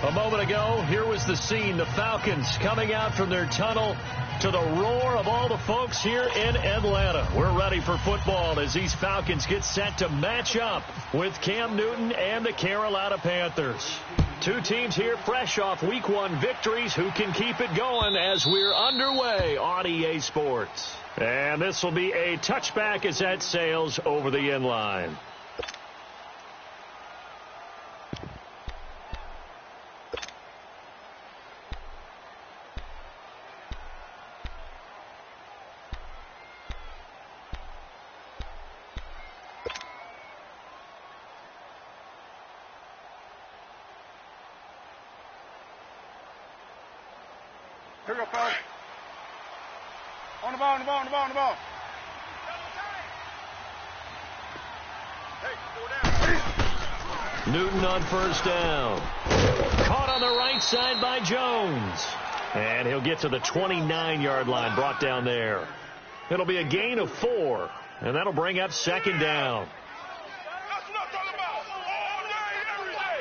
A moment ago, here was the scene. The Falcons coming out from their tunnel to the roar of all the folks here in Atlanta. We're ready for football as these Falcons get set to match up with Cam Newton and the Carolina Panthers. Two teams here fresh off Week 1 victories who can keep it going as we're underway on EA Sports. And this will be a touchback as that sails over the end line. Here we go, fellas. On the ball, on the ball, on the ball, on the ball. Newton on first down. Caught on the right side by Jones. And he'll get to the 29-yard line, brought down there. It'll be a gain of 4, and that'll bring up second down. That's what I'm talking about. All day, every day.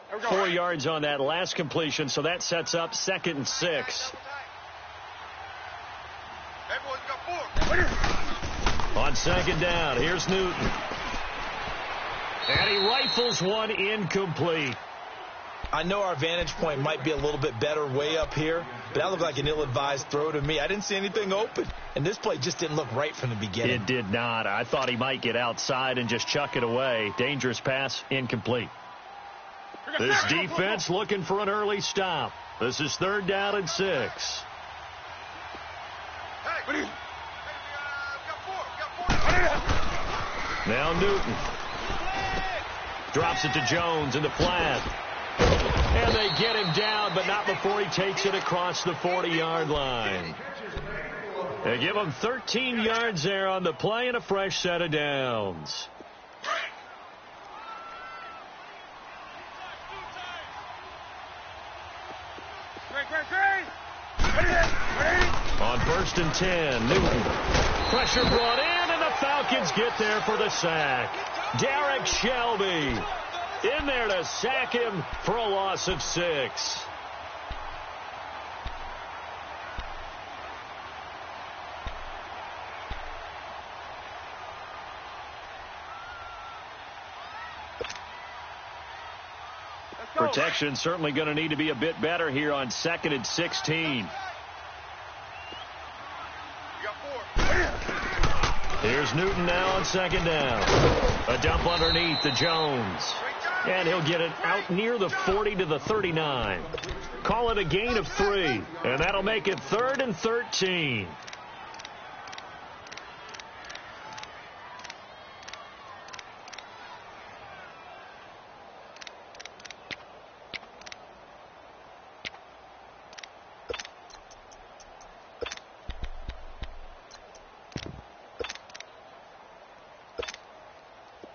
There we go. 4 yards on that last completion, so that sets up 2nd and 6. Everyone's got 4. On second down, here's Newton. And he rifles one incomplete. I know our vantage point might be a little bit better way up here, but that looked like an ill-advised throw to me. I didn't see anything open, and this play just didn't look right from the beginning. It did not. I thought he might get outside and just chuck it away. Dangerous pass, incomplete. This defense looking for an early stop. This is 3rd down and 6. Now Newton. Drops it to Jones in the flat. And they get him down, but not before he takes it across the 40-yard line. They give him 13 yards there on the play and a fresh set of downs. On 1st and 10, Newton. Pressure brought in, and the Falcons get there for the sack. Derek Shelby in there to sack him for a loss of 6. Protection certainly going to need to be a bit better here on 2nd and 16. Here's Newton now on 2nd down. A dump underneath to Jones. And he'll get it out near the 40 to the 39. Call it a gain of 3. And that'll make it 3rd and 13.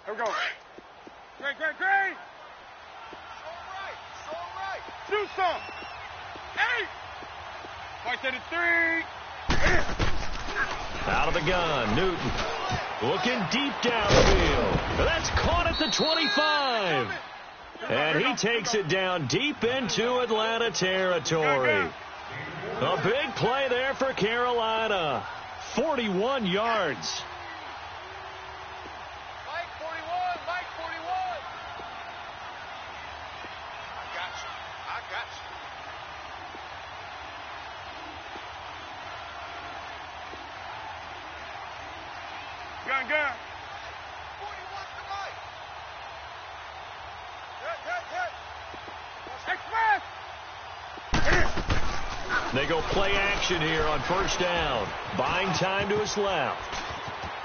Here we go. Great. So right. Do some. 8. Right to the 3. Out of the gun, Newton. Looking deep downfield. That's caught at the 25. And he takes it down deep into Atlanta territory. A big play there for Carolina. 41 yards. Gun. 41 to right. They go play action here on 1st down. Buying time to his left.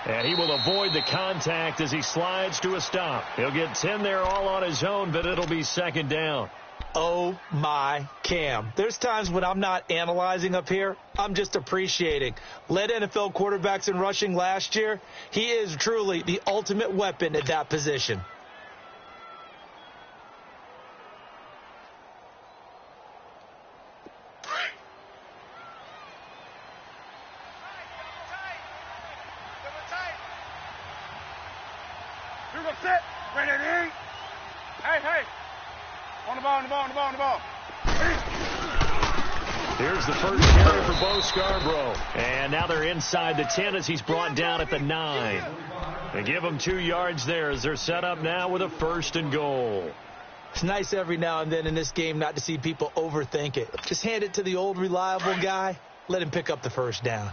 And he will avoid the contact as he slides to a stop. He'll get 10 there all on his own, but it'll be 2nd down. Oh, my Cam. There's times when I'm not analyzing up here. I'm just appreciating. Led NFL quarterbacks in rushing last year. He is truly the ultimate weapon at that position. Go sit. Ready to eat. Hey. On the ball. Here's the first carry for Bo Scarborough. And now they're inside the 10 as he's brought down at the 9. They give him 2 yards there as they're set up now with a 1st and goal. It's nice every now and then in this game not to see people overthink it. Just hand it to the old reliable guy. Let him pick up the 1st down.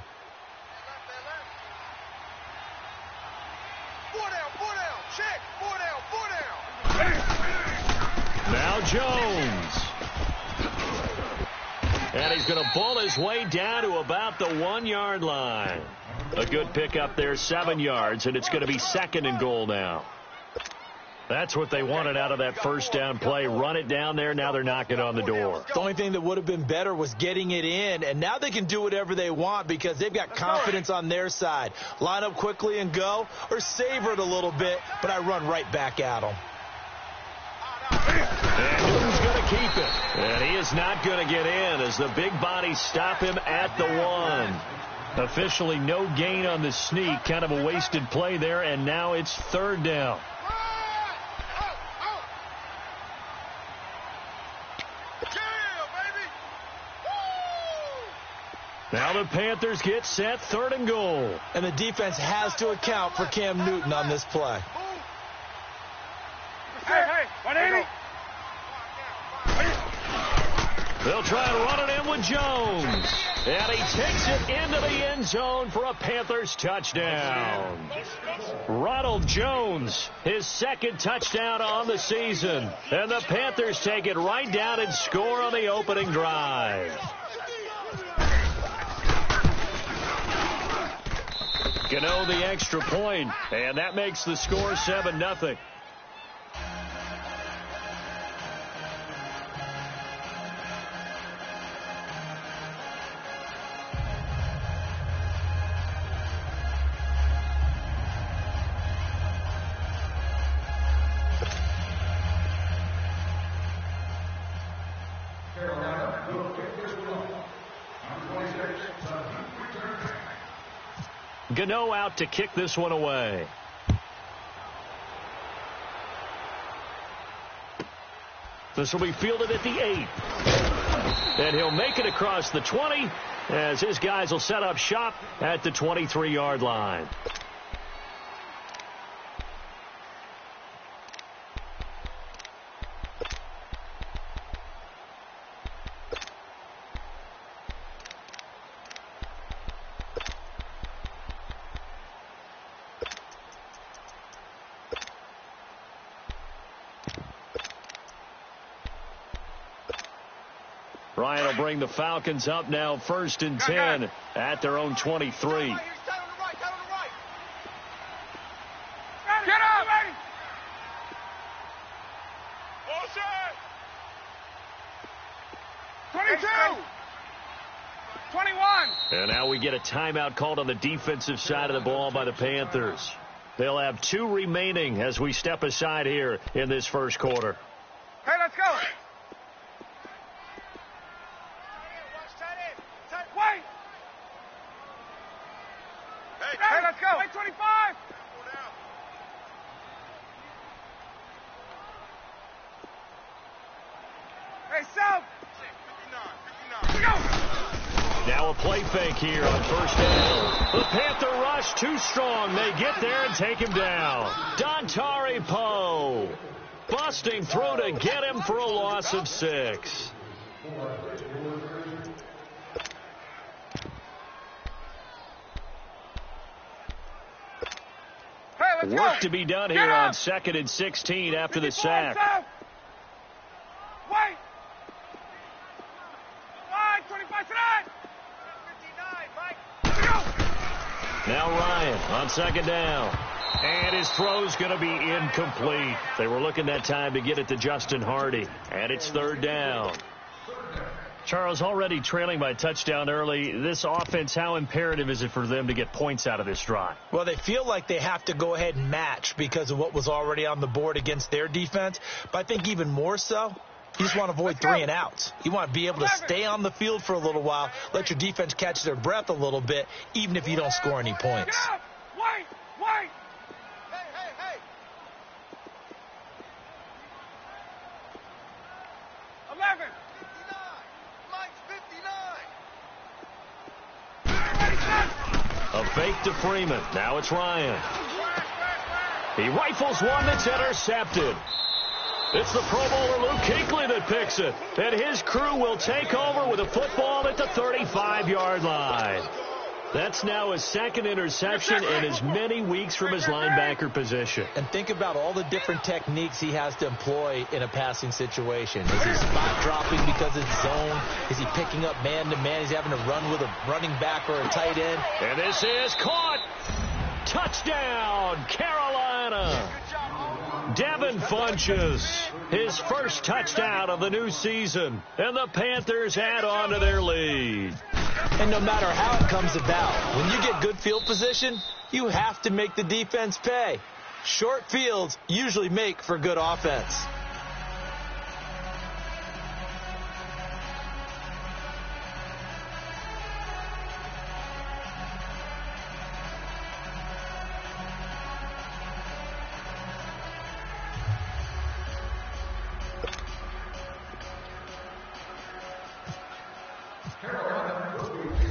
Now Jones. And he's going to bull his way down to about the 1-yard line. A good pickup there, 7 yards, and it's going to be 2nd and goal now. That's what they wanted out of that 1st down play. Run it down there. Now they're knocking on the door. The only thing that would have been better was getting it in, and now they can do whatever they want because they've got confidence on their side. Line up quickly and go, or savor it a little bit, but I run right back at them. And Newton's going to keep it. And he is not going to get in as the big bodies stop him at the 1. Officially no gain on the sneak. Kind of a wasted play there, and now it's 3rd down. Now the Panthers get set, 3rd and goal. And the defense has to account for Cam Newton on this play. Hey, 180. They'll try and run it in with Jones. And he takes it into the end zone for a Panthers touchdown. Ronald Jones, his 2nd touchdown on the season. And the Panthers take it right down and score on the opening drive. Gano the extra point, and that makes the score 7-0. Gano out to kick this one away. This will be fielded at the 8. And he'll make it across the 20 as his guys will set up shop at the 23-yard line. Ryan will bring the Falcons up now 1st and 10 at their own 23. Get up! 22! 21! And now we get a timeout called on the defensive side of the ball by the Panthers. They'll have 2 remaining as we step aside here in this 1st quarter. Hey, let's go! Wait! Hey, let's go! Wait, 25! Hey, South! 59. Go! Now a play fake here on 1st down. The Panther rush too strong. They get there and take him down. Dontari Poe busting through to get him for a loss of 6. Work to be done here on 2nd and 16 after the sack. Wait! 25 tonight! 59, Mike! Now Ryan on 2nd down. And his throw's going to be incomplete. They were looking that time to get it to Justin Hardy. And it's 3rd down. Charles, already trailing by a touchdown early. This offense, how imperative is it for them to get points out of this drive? Well, they feel like they have to go ahead and match because of what was already on the board against their defense. But I think even more so, you just want to avoid 3 and outs. You want to be able to stay on the field for a little while, let your defense catch their breath a little bit, even if you don't score any points. Wait! A fake to Freeman. Now it's Ryan. He rifles one that's intercepted. It's the Pro Bowler Luke Kuechly that picks it. And his crew will take over with a football at the 35-yard line. That's now his second interception in as many weeks from his linebacker position. And think about all the different techniques he has to employ in a passing situation. Is he spot dropping because it's zone? Is he picking up man-to-man? He's having to run with a running back or a tight end. And this is caught. Touchdown, Carolina. Devin Funchess, his first touchdown of the new season. And the Panthers add on to their lead. And no matter how it comes about, when you get good field position, you have to make the defense pay. Short fields usually make for good offense.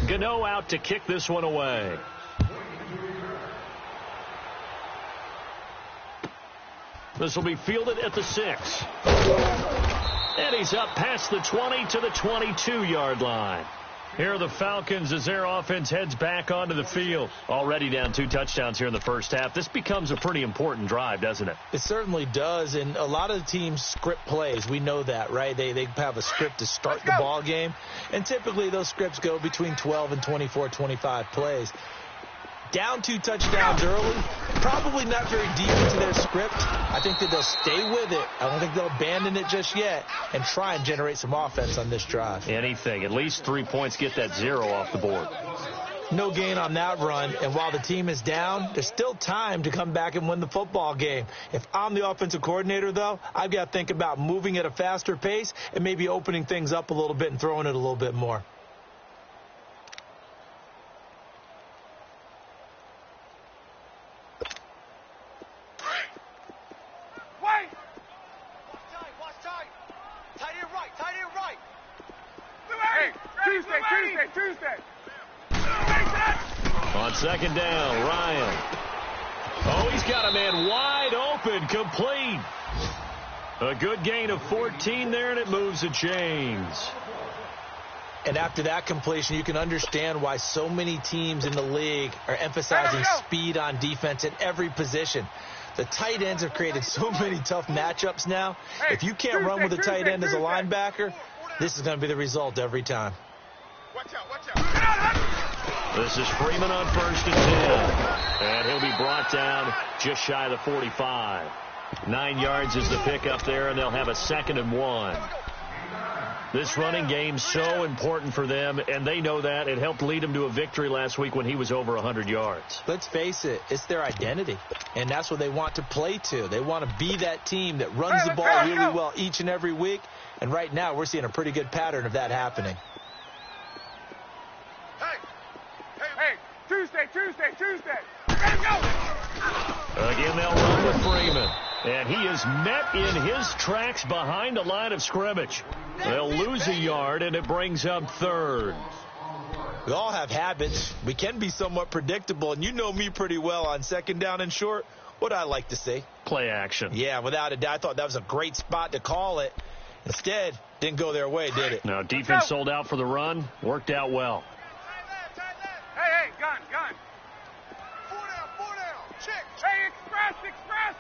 Gano out to kick this one away. This will be fielded at the 6. And he's up past the 20 to the 22-yard line. Here are the Falcons as their offense heads back onto the field. Already down 2 touchdowns here in the first half. This becomes a pretty important drive, doesn't it? It certainly does, and a lot of the teams script plays. We know that, right? They have a script to start the ball game, and typically those scripts go between 12 and 24, 25 plays. Down 2 touchdowns early, probably not very deep into their script. I think that they'll stay with it. I don't think they'll abandon it just yet and try and generate some offense on this drive. Anything. At least 3 points, get that 0 off the board. No gain on that run, and while the team is down, there's still time to come back and win the football game. If I'm the offensive coordinator, though, I've got to think about moving at a faster pace and maybe opening things up a little bit and throwing it a little bit more. Tuesday. On second down, Ryan. Oh, he's got a man wide open, complete. A good gain of 14 there, and it moves the chains. And after that completion, you can understand why so many teams in the league are emphasizing speed on defense at every position. The tight ends have created so many tough matchups now. If you can't run with a tight end as a linebacker, this is going to be the result every time. Watch out. This is Freeman on 1st and 10. And he'll be brought down just shy of the 45. 9 yards is the pickup there, and they'll have a 2nd and 1. This running game's so important for them, and they know that. It helped lead them to a victory last week when he was over 100 yards. Let's face it, it's their identity, and that's what they want to play to. They want to be that team that runs the ball really well each and every week, and right now we're seeing a pretty good pattern of that happening. Hey, Tuesday. Let's go. Again, they'll run with Freeman. And he is met in his tracks behind the line of scrimmage. They'll lose a yard, and it brings up 3rd. We all have habits. We can be somewhat predictable, and you know me pretty well on 2nd down and short. What I like to see? Play action. Yeah, without a doubt. I thought that was a great spot to call it. Instead, didn't go their way, did it? No, defense sold out for the run. Worked out well. Hey, gun. 4 down. Check. Hey, express.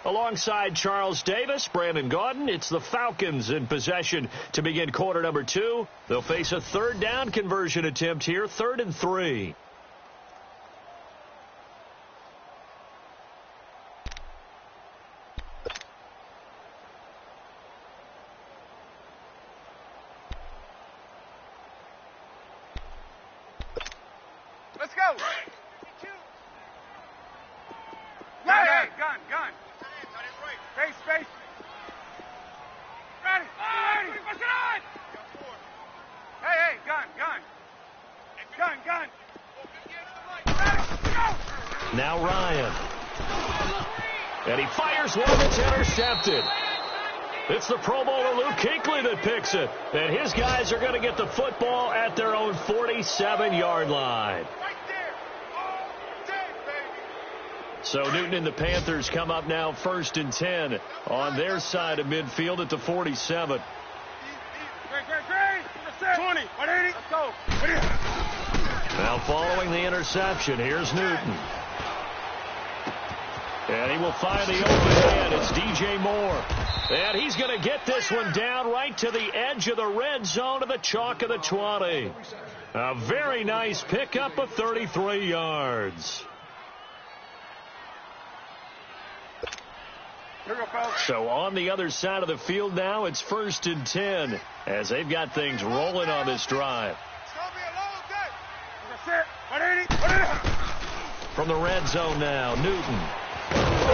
Alongside Charles Davis, Brandon Gaudin, it's the Falcons in possession to begin quarter number 2. They'll face a 3rd down conversion attempt here, 3rd and 3. Let's go. Hey, gun. Space. Ready. What's it on? Hey, gun. Now Ryan. And he fires one that's intercepted. It's the Pro Bowler Luke Kuechly that picks it. And his guys are going to get the football at their own 47-yard line. So Newton and the Panthers come up now 1st and 10 on their side of midfield at the 47. 20, 180, let's go. Now following the interception, here's Newton. And he will find the open man. It's DJ Moore. And he's going to get this one down right to the edge of the red zone of the chalk of the 20. A very nice pickup of 33 yards. So on the other side of the field now, it's 1st and 10 as they've got things rolling on this drive. From the red zone now, Newton.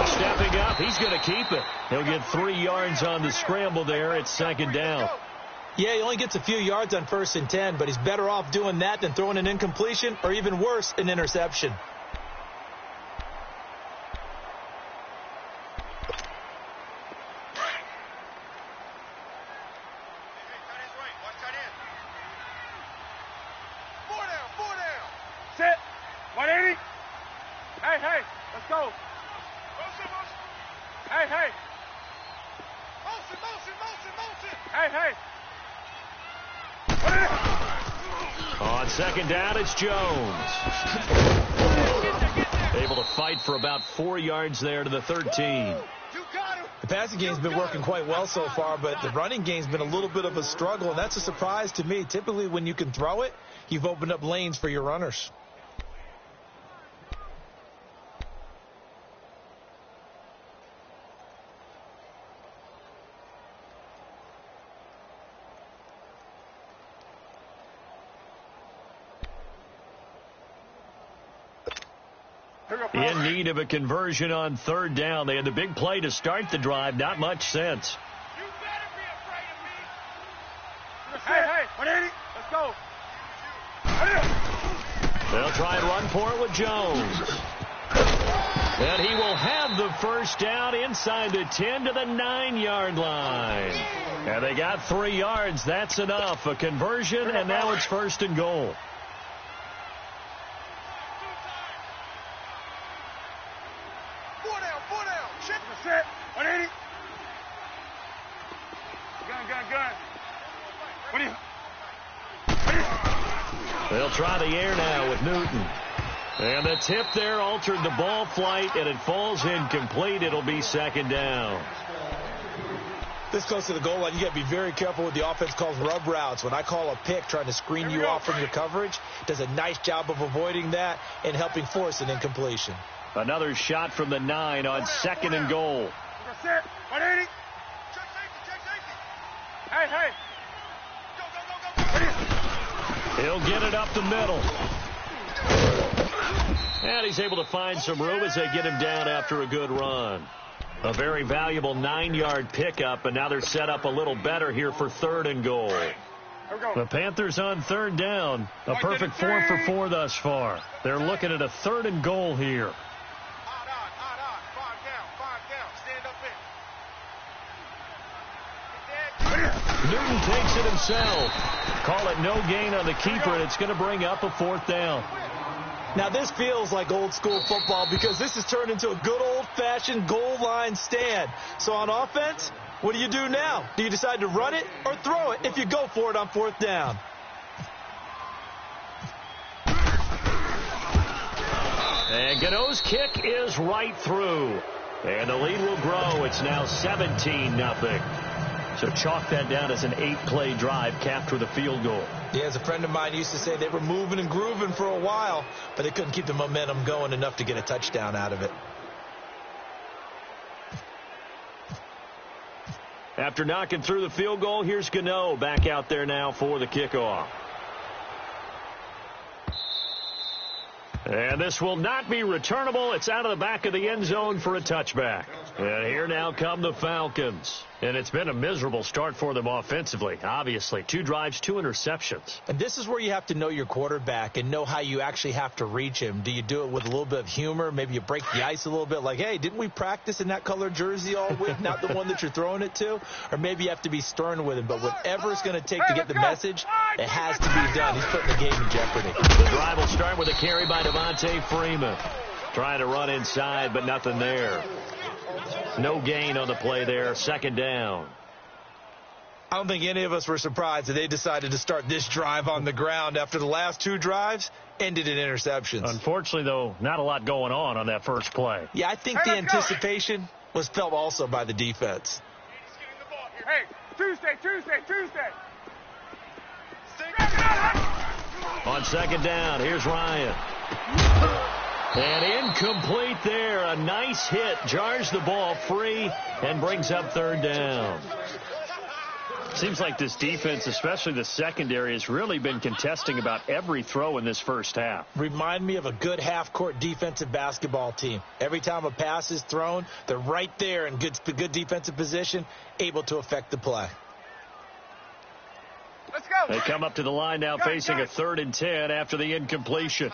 Stepping up, he's going to keep it. He'll get 3 yards on the scramble there. It's 2nd down. Yeah, he only gets a few yards on 1st and 10, but he's better off doing that than throwing an incompletion or even worse, an interception. Sit. 180. Hey, hey, let's go. Hey, hey. Hey, hey. On 2nd down, it's Jones. Able to fight for about 4 yards there to the 13. The passing game's been working quite well so far, but the running game's been a little bit of a struggle, and that's a surprise to me. Typically, when you can throw it, you've opened up lanes for your runners. In need of a conversion on 3rd down. They had the big play to start the drive. Not much sense. You better be afraid of me. Hey, hey, 180. Let's go. They'll try and run for it with Jones. And he will have the 1st down inside the 10 to the 9-yard line. And they got 3 yards. That's enough. A conversion, and now it's 1st and goal. Set. 180. Gun. What do you? They'll try the air now with Newton. And the tip there altered the ball flight, and it falls incomplete. It'll be 2nd down. This close to the goal line, you got to be very careful with the offense calls rub routes. When I call a pick trying to screen you off from your coverage, does a nice job of avoiding that and helping force an incompletion. Another shot from the 9 on 2nd and goal. 180. Check safety. Hey, hey. Go. He'll get it up the middle. And he's able to find some room as they get him down after a good run. A very valuable 9-yard pickup, and now they're set up a little better here for 3rd and goal. The Panthers on 3rd down. A perfect 4 for 4 thus far. They're looking at a 3rd and goal here. Newton takes it himself. Call it no gain on the keeper, and it's going to bring up a 4th down. Now, this feels like old school football because this has turned into a good old-fashioned goal line stand. So on offense, what do you do now? Do you decide to run it or throw it if you go for it on 4th down? And Gano's kick is right through. And the lead will grow. It's now 17-0. So chalk that down as an 8-play drive capped with a field goal. Yeah, as a friend of mine used to say, they were moving and grooving for a while, but they couldn't keep the momentum going enough to get a touchdown out of it. After knocking through the field goal, here's Gano back out there now for the kickoff. And this will not be returnable. It's out of the back of the end zone for a touchback. And here now come the Falcons. And it's been a miserable start for them offensively, obviously. 2 drives, 2 interceptions. And this is where you have to know your quarterback and know how you actually have to reach him. Do you do it with a little bit of humor? Maybe you break the ice a little bit like, hey, didn't we practice in that colored jersey all week, not the one that you're throwing it to? Or maybe you have to be stern with him. But whatever it's going to take to get the message, it has to be done. He's putting the game in jeopardy. The drive will start with a carry by Devontae Freeman. Trying to run inside, but nothing there. No gain on the play there. 2nd down. I don't think any of us were surprised that they decided to start this drive on the ground after the last 2 drives ended in interceptions. Unfortunately, though, not a lot going on that first play. Yeah, I think the anticipation was felt also by the defense. Hey, Tuesday. On 2nd down, here's Ryan. And incomplete there. A nice hit. Jars the ball free and brings up 3rd down. Seems like this defense, especially the secondary, has really been contesting about every throw in this first half. Remind me of a good half-court defensive basketball team. Every time a pass is thrown, they're right there in good defensive position, able to affect the play. Let's go. They come up to the line now facing a 3rd and 10 after the incompletion.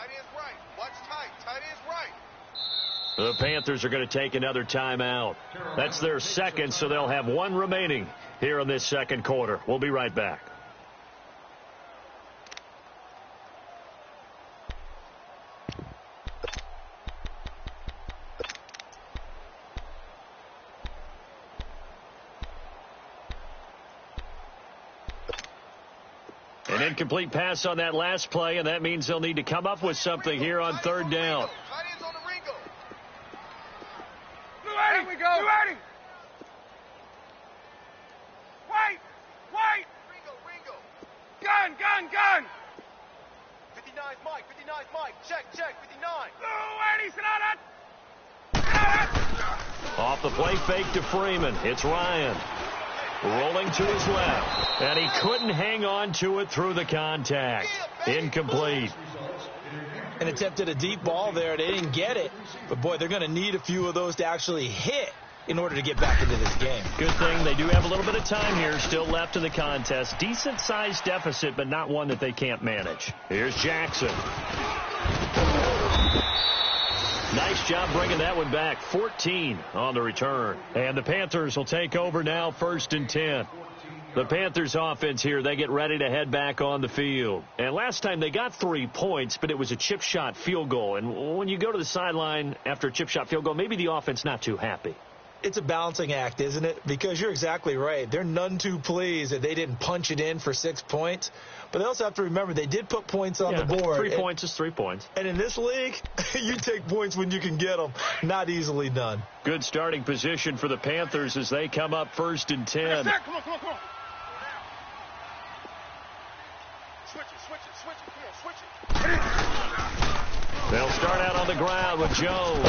The Panthers are going to take another timeout. That's their 2nd, so they'll have 1 remaining here in this 2nd quarter. We'll be right back. An incomplete pass on that last play, and that means they'll need to come up with something here on 3rd down. There we go. Ready. Wait. Ringo. Gun. 59's Mike. Check. 59. Off the play fake to Freeman. It's Ryan. Rolling to his left. And he couldn't hang on to it through the contact. Incomplete. And attempted a deep ball there. They didn't get it. But, boy, they're going to need a few of those to actually hit in order to get back into this game. Good thing they do have a little bit of time here still left in the contest. Decent-sized deficit, but not one that they can't manage. Here's Jackson. Nice job bringing that one back. 14 on the return. And the Panthers will take over now, 1st and 10. The Panthers offense here, they get ready to head back on the field. And last time they got 3 points, but it was a chip shot field goal. And when you go to the sideline after a chip shot field goal, maybe the offense not too happy. It's a balancing act, isn't it? Because you're exactly right. They're none too pleased that they didn't punch it in for 6 points. But they also have to remember they did put points on the board. 3 points is 3 points. And in this league, you take points when you can get them. Not easily done. Good starting position for the Panthers as they come up 1st and 10. Come on. Switch it. They'll start out on the ground with Jones.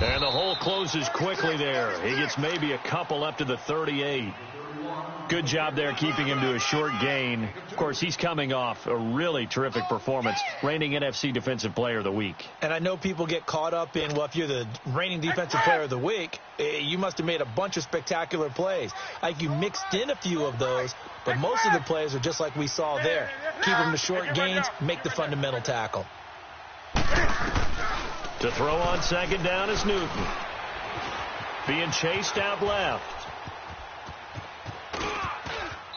And the hole closes quickly there. He gets maybe a couple up to the 38. Good job there keeping him to a short gain. Of course, he's coming off a really terrific performance, reigning NFC Defensive Player of the Week. And I know people get caught up in, well, if you're the reigning Defensive Player of the Week, you must have made a bunch of spectacular plays. Like you mixed in a few of those, but most of the plays are just like we saw there. Keep them to short gains, make the fundamental tackle. To throw on 2nd down is Newton. Being chased out left.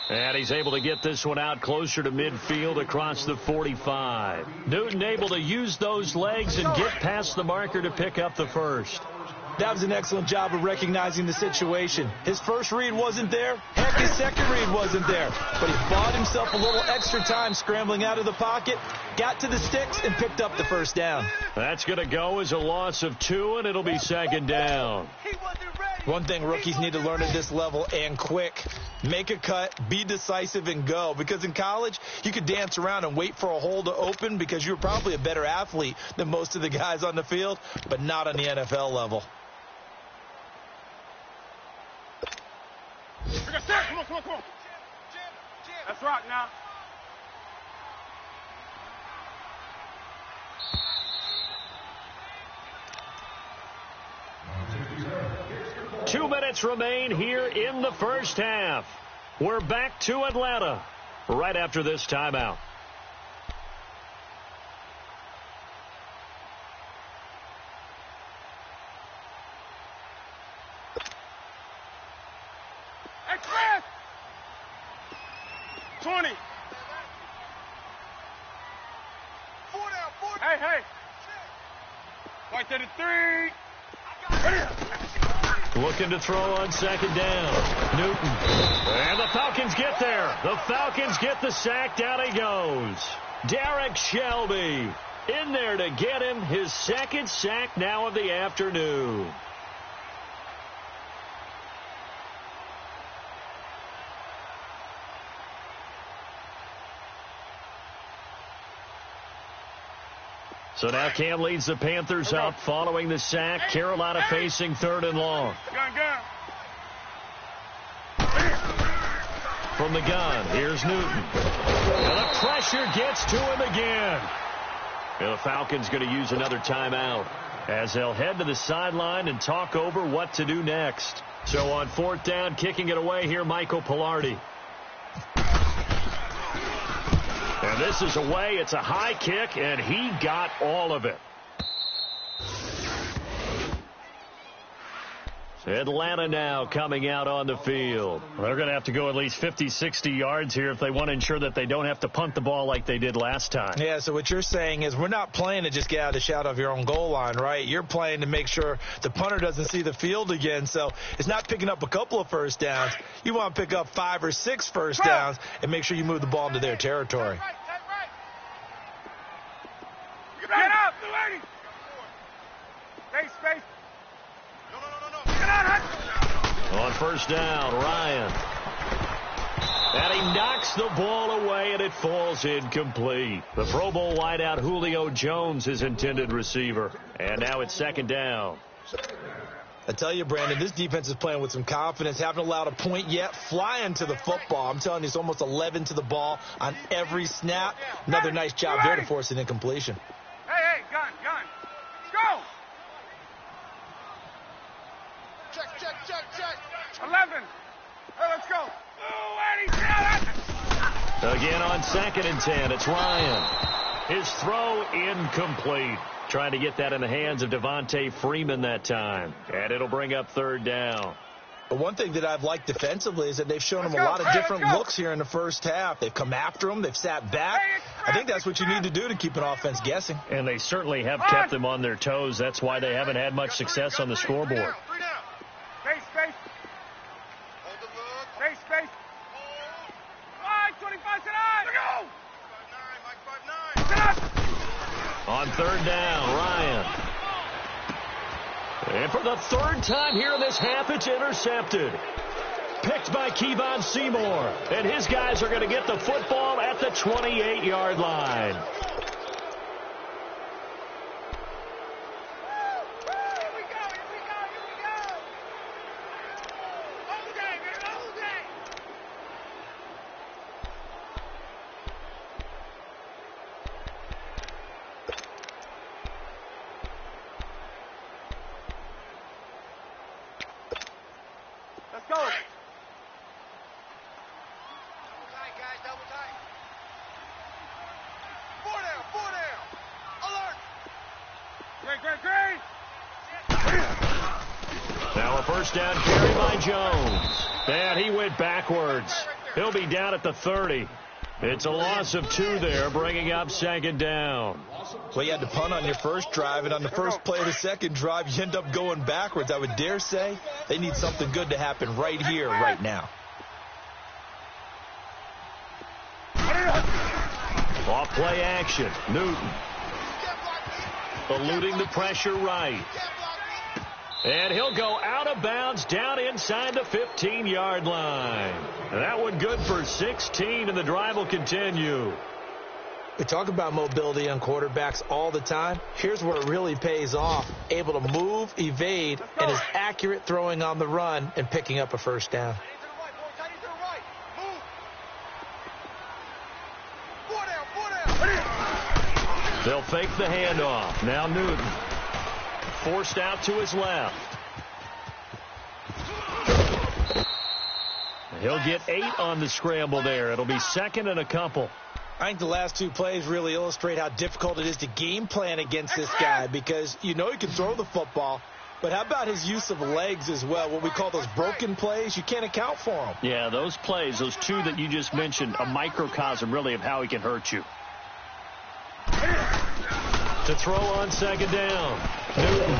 And he's able to get this one out closer to midfield across the 45. Newton able to use those legs and get past the marker to pick up the first. That was an excellent job of recognizing the situation. His first read wasn't there. Heck, his second read wasn't there. But he bought himself a little extra time scrambling out of the pocket, got to the sticks, and picked up the first down. That's going to go as a loss of 2, and it'll be 2nd down. One thing rookies need to learn at this level, and quick. Make a cut, be decisive, and go. Because in college, you could dance around and wait for a hole to open because you're probably a better athlete than most of the guys on the field, but not on the NFL level. Come on. Let's rock now. 2 minutes remain here in the first half. We're back to Atlanta right after this timeout. Express! 20. 4 down, 4 down. Hey. Right to the 3. Looking to throw on second down. Newton. And the Falcons get there. The Falcons get the sack. Down he goes. Derek Shelby in there to get him his second sack now of the afternoon. So now Cam leads the Panthers up following the sack. Carolina facing 3rd and long. Gun. From the gun, here's Newton. And the pressure gets to him again. And the Falcons going to use another timeout as they'll head to the sideline and talk over what to do next. So on 4th down, kicking it away here, Michael Pilardi. And this is away. It's a high kick, and he got all of it. Atlanta now coming out on the field. They're going to have to go at least 50, 60 yards here if they want to ensure that they don't have to punt the ball like they did last time. Yeah, so what you're saying is we're not playing to just get out of the shadow of your own goal line, right? You're playing to make sure the punter doesn't see the field again. So it's not picking up a couple of first downs. You want to pick up 5 or 6 first downs and make sure you move the ball into their territory. Get up, 280. Space. Get out. On 1st down, Ryan. And he knocks the ball away, and it falls incomplete. The Pro Bowl wideout Julio Jones, his intended receiver. And now it's 2nd down. I tell you, Brandon, this defense is playing with some confidence. Haven't allowed a point yet. Flying to the football. I'm telling you, it's almost 11 to the ball on every snap. Another nice job there to force an incompletion. Hey, gun. Go! Check. 11. Hey, let's go. 280. Again on 2nd and 10, it's Ryan. His throw incomplete. Trying to get that in the hands of Devontae Freeman that time. And it'll bring up 3rd down. But one thing that I've liked defensively is that they've shown him a lot of different looks here in the first half. They've come after him. They've sat back. I think that's what you need to do to keep an offense guessing. And they certainly have kept them on their toes. That's why they haven't had much success on the scoreboard. 3 down. Space. Hold the book. Space. 5:25 tonight. Go! 5'9", Mike, 5'9". Get up. On 3rd down, Ryan. And for the 3rd time here in this half, it's intercepted. Picked by Kevon Seymour. And his guys are going to get the football at the 28-yard line. Let's go. Double tight, guys, double tight. 4 down. Alert. Great. Now a 1st down carry by Jones. And he went backwards. He'll be down at the 30. It's a loss of 2 there, bringing up 2nd down. Well, you had to punt on your first drive, and on the first play of the second drive, you end up going backwards. I would dare say they need something good to happen right here, right now. Off play action. Newton. Eluding the pressure right. And he'll go out of bounds down inside the 15-yard line. And that one good for 16, and the drive will continue. We talk about mobility on quarterbacks all the time. Here's where it really pays off. Able to move, evade, and is accurate throwing on the run and picking up a 1st down. They'll fake the handoff. Now Newton. Forced out to his left. He'll get 8 on the scramble there. It'll be second and a couple. I think the last 2 plays really illustrate how difficult it is to game plan against this guy, because you know he can throw the football, but how about his use of legs as well? What we call those broken plays, you can't account for them. Yeah, those plays, those 2 that you just mentioned, a microcosm really of how he can hurt you. To throw on second down. Newton.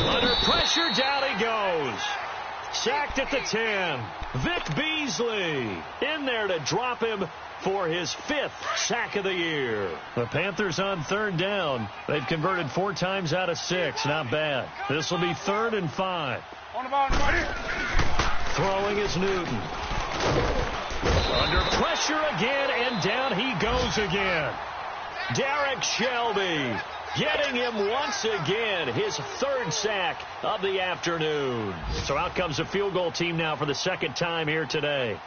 Under pressure, down he goes. Sacked at the 10. Vic Beasley in there to drop him for his 5th sack of the year. The Panthers on third down. They've converted 4 times out of 6. Not bad. This will be 3rd and 5. On the ball, on the ball. Throwing is Newton. Under pressure again, and down he goes again. Derek Shelby getting him once again, his 3rd sack of the afternoon. So out comes a field goal team now for the 2nd time here today.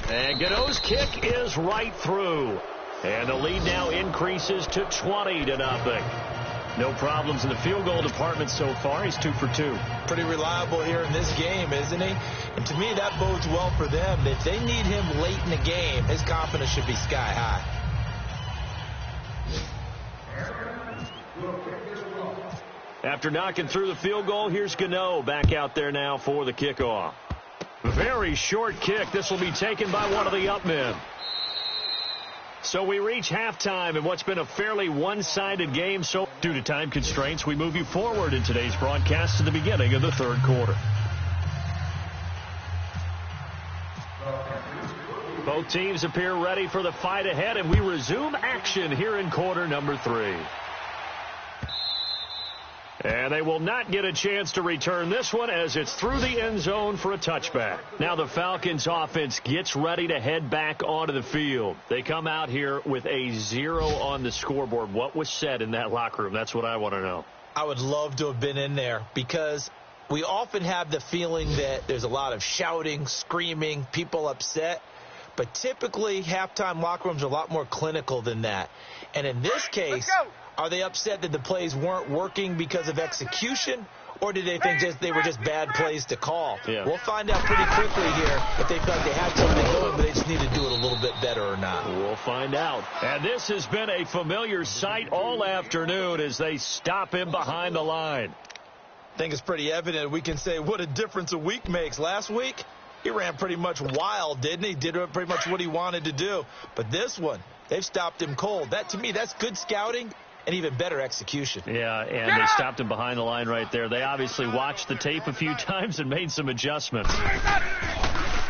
And Godot's kick is right through. And the lead now increases to 20-0. No problems in the field goal department so far. He's 2 for 2. Pretty reliable here in this game, isn't he? And to me, that bodes well for them. If they need him late in the game, his confidence should be sky high. After knocking through the field goal, here's Gano back out there now for the kickoff. Very short kick. This will be taken by one of the up men. So we reach halftime in what's been a fairly one-sided game. So due to time constraints, we move you forward in today's broadcast to the beginning of the 3rd quarter. Both teams appear ready for the fight ahead, and we resume action here in quarter number 3. And they will not get a chance to return this one as it's through the end zone for a touchback. Now the Falcons offense gets ready to head back onto the field. They come out here with a 0 on the scoreboard. What was said in that locker room? That's what I want to know. I would love to have been in there, because we often have the feeling that there's a lot of shouting, screaming, people upset. But typically, halftime locker rooms are a lot more clinical than that. And in this case, are they upset that the plays weren't working because of execution, or did they think they were just bad plays to call? Yeah. We'll find out pretty quickly here if they felt they had something going, but they just need to do it a little bit better or not. We'll find out. And this has been a familiar sight all afternoon as they stop him behind the line. I think it's pretty evident. We can say what a difference a week makes. Last week, he ran pretty much wild, didn't he? Did pretty much what he wanted to do. But this one, they've stopped him cold. That, to me, that's good scouting and even better execution. Yeah, and they stopped him behind the line right there. They obviously watched the tape a few times and made some adjustments.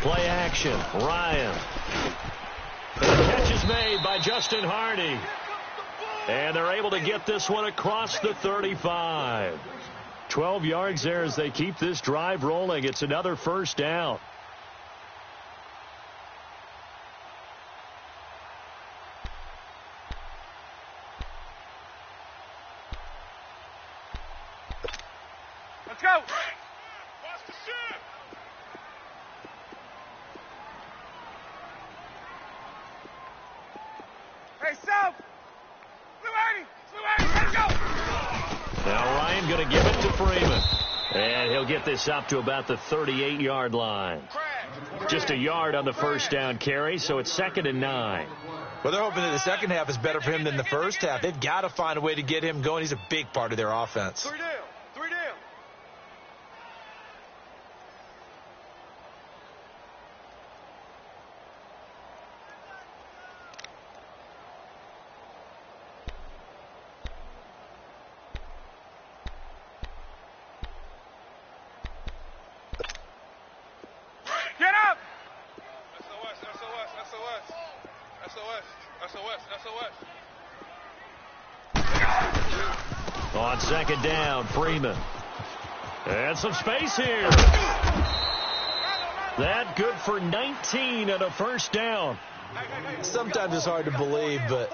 Play action. Ryan. And the catch is made by Justin Hardy. And they're able to get this one across the 35. 12 yards there as they keep this drive rolling. It's another 1st down. Let's go. Hey, South. Blue 80, let's go. Now Ryan going to give it to Freeman. And he'll get this up to about the 38-yard line. Just a yard on the 1st down carry, so it's 2nd and 9. Well, they're hoping that the second half is better for him than the first half. They've got to find a way to get him going. He's a big part of their offense. 3 down. 3 down. Get up. SOS. On 2nd down, Freeman. And some space here. That good for 19 and a 1st down. Sometimes it's hard to believe, but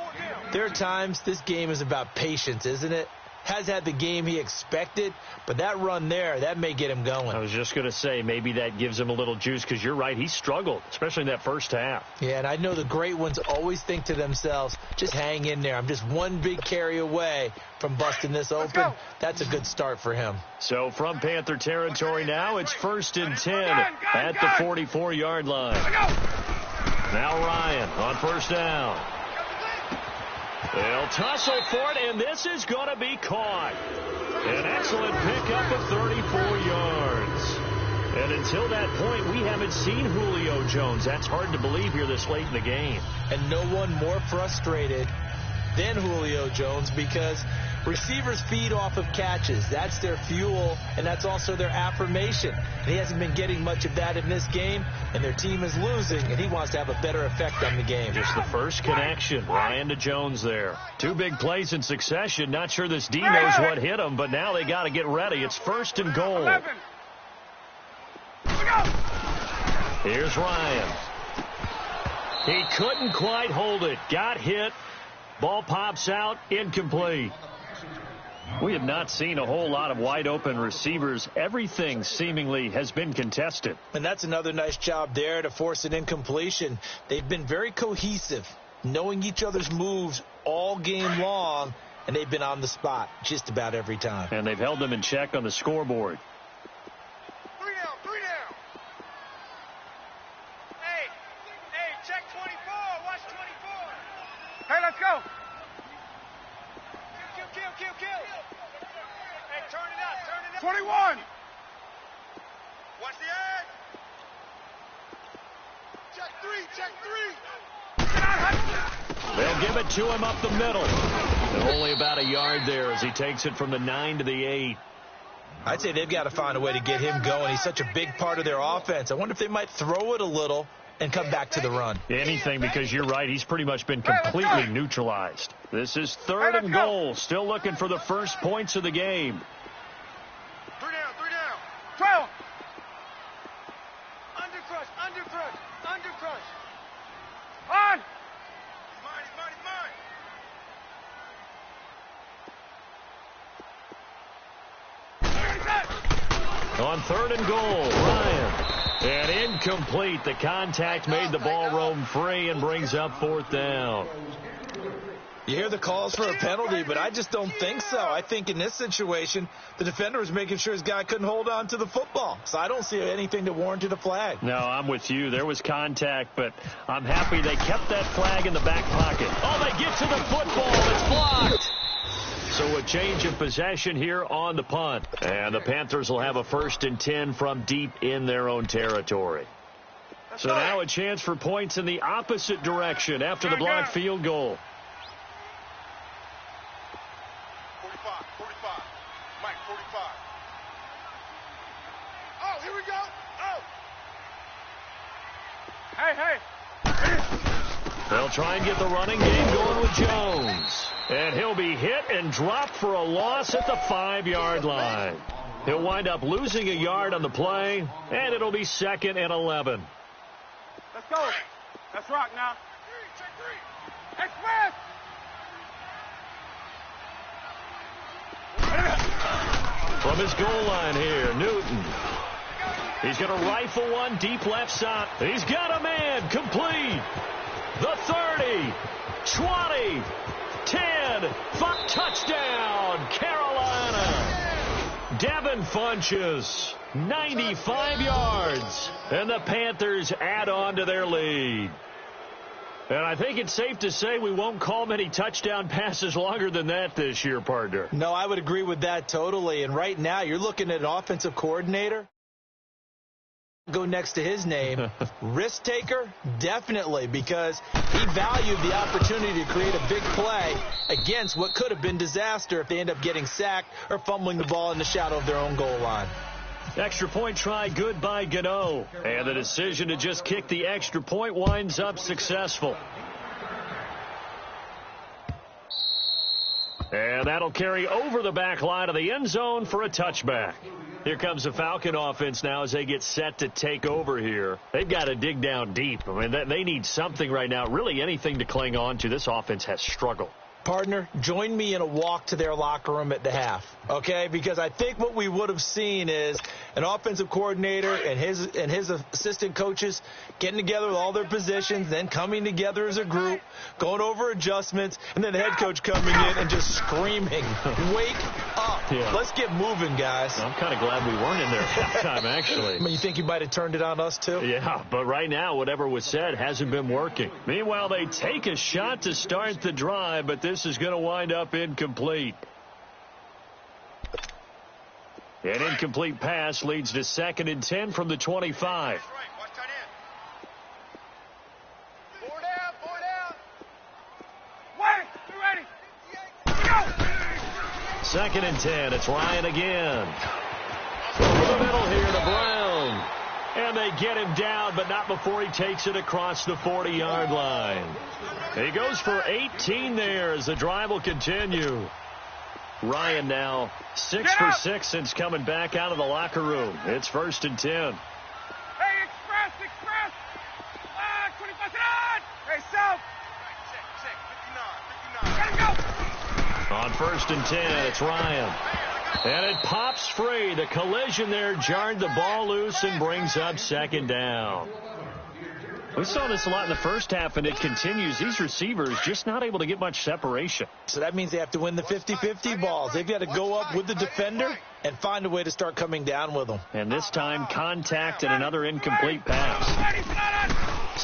there are times this game is about patience, isn't it? has had the game he expected, but that run there, that may get him going. I was just going to say, maybe that gives him a little juice, because you're right, he struggled, especially in that first half. Yeah, and I know the great ones always think to themselves, just hang in there. I'm just one big carry away from busting this open. That's a good start for him. So from Panther territory now, it's 1st and 10 at the 44-yard line. Now Ryan on first down. They'll tussle for it, and this is going to be caught. An excellent pickup of 34 yards. And until that point, we haven't seen Julio Jones. That's hard to believe here this late in the game. And no one more frustrated than Julio Jones, because receivers feed off of catches. That's their fuel, and that's also their affirmation. And he hasn't been getting much of that in this game, and their team is losing, and he wants to have a better effect on the game. Just the first connection, Ryan to Jones there. 2 big plays in succession. Not sure this D knows what hit him, but now they got to get ready. It's 1st and goal. Here's Ryan. He couldn't quite hold it. Got hit. Ball pops out, incomplete. We have not seen a whole lot of wide open receivers. Everything seemingly has been contested. And that's another nice job there to force an incompletion. They've been very cohesive, knowing each other's moves all game long, and they've been on the spot just about every time. And they've held them in check on the scoreboard. 3 down, 3 down. Hey, check 24. Watch 24. Hey, let's go. Kill. Hey, turn it up. 21. Watch the edge. Check 3. They'll give it to him up the middle. And only about a yard there as he takes it from the 9 to the 8. I'd say they've got to find a way to get him going. He's such a big part of their offense. I wonder if they might throw it a little and come back to the run. Anything, because you're right, he's pretty much been completely neutralized. This is 3rd and goal. Still looking for the first points of the game. 3 down. 12. Under crush. On. On 3rd and goal, Ryan. And incomplete. The contact made the ball roam free and brings up 4th down. You hear the calls for a penalty, but I just don't think so. I think in this situation, the defender was making sure his guy couldn't hold on to the football. So I don't see anything that warranted a flag. No, I'm with you. There was contact, but I'm happy they kept that flag in the back pocket. Oh, they get to the football. It's blocked. So a change of possession here on the punt. And the Panthers will have a 1st and 10 from deep in their own territory. So now a chance for points in the opposite direction after the blocked field goal. 45. Mike, 45. Oh, here we go. Oh. Hey. They'll try and get the running game going with Jones. And he'll be hit and dropped for a loss at the 5-yard line. He'll wind up losing a yard on the play, and it'll be 2nd and 11. Let's go. Let's rock now. Express. From his goal line here, Newton. He's going to rifle one deep left side. He's got a man complete. The 30, 20, 10, 5, touchdown, Carolina. Devin Funchess, 95 yards, and the Panthers add on to their lead. And I think it's safe to say we won't call many touchdown passes longer than that this year, partner. No, I would agree with that totally. And right now, you're looking at an offensive coordinator. Go next to his name. Risk taker? Definitely, because he valued the opportunity to create a big play against what could have been disaster if they end up getting sacked or fumbling the ball in the shadow of their own goal line. Extra point try good by Gano. And the decision to just kick the extra point winds up successful. And that'll carry over the back line of the end zone for a touchback. Here comes the Falcon offense now as they get set to take over here. They've got to dig down deep. I mean, they need something right now, really anything to cling on to. This offense has struggled. Partner, join me in a walk to their locker room at the half, okay? Because I think what we would have seen is an offensive coordinator and his assistant coaches getting together with all their positions, then coming together as a group, going over adjustments, and then the head coach coming in and just screaming, "Wake up. Yeah. Let's get moving, guys." I'm kind of glad we weren't in there at halftime, actually. I mean, you think he might have turned it on us, too? Yeah, but right now, whatever was said hasn't been working. Meanwhile, they take a shot to start the drive, but this is going to wind up incomplete. An incomplete pass leads to 2nd and 10 from the 25. Watch tight end. 4 down, 4 down. Wait, you ready? Go! 2nd and 10. It's Ryan again. Over the middle here to Brown. And they get him down, but not before he takes it across the 40-yard line. He goes for 18 there as the drive will continue. Ryan now 6 for 6 since coming back out of the locker room. It's 1st and 10. Hey, express! 25 on! Hey, South! Check, 59. Let him go! On 1st and 10, it's Ryan. And it pops free. The collision there jarred the ball loose and brings up 2nd down. We saw this a lot in the first half, and it continues. These receivers just not able to get much separation. So that means they have to win the 50-50 balls. They've got to go up with the defender and find a way to start coming down with them. And this time, contact and another incomplete pass.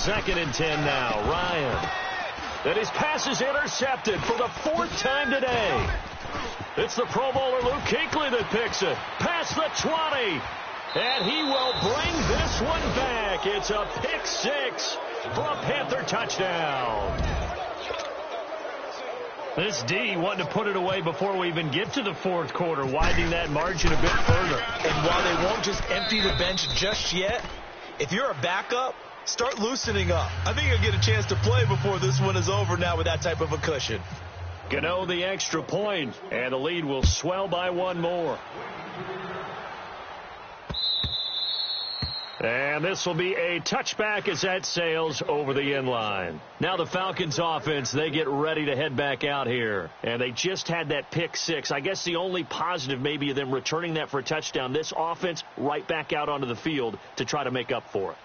2nd and 10 now. Ryan. And his pass is intercepted for the 4th time today. It's the Pro Bowler Luke Kuechly that picks it. Past the 20. And he will bring this one back. It's a pick 6 for a Panther touchdown. This D wanting to put it away before we even get to the 4th quarter, widening that margin a bit further. And while they won't just empty the bench just yet, if you're a backup, start loosening up. I think you'll get a chance to play before this one is over now with that type of a cushion. Gano the extra point, and the lead will swell by 1 more. And this will be a touchback as that sails over the end line. Now the Falcons offense, they get ready to head back out here. And they just had that pick 6. I guess the only positive maybe of them returning that for a touchdown. This offense right back out onto the field to try to make up for it.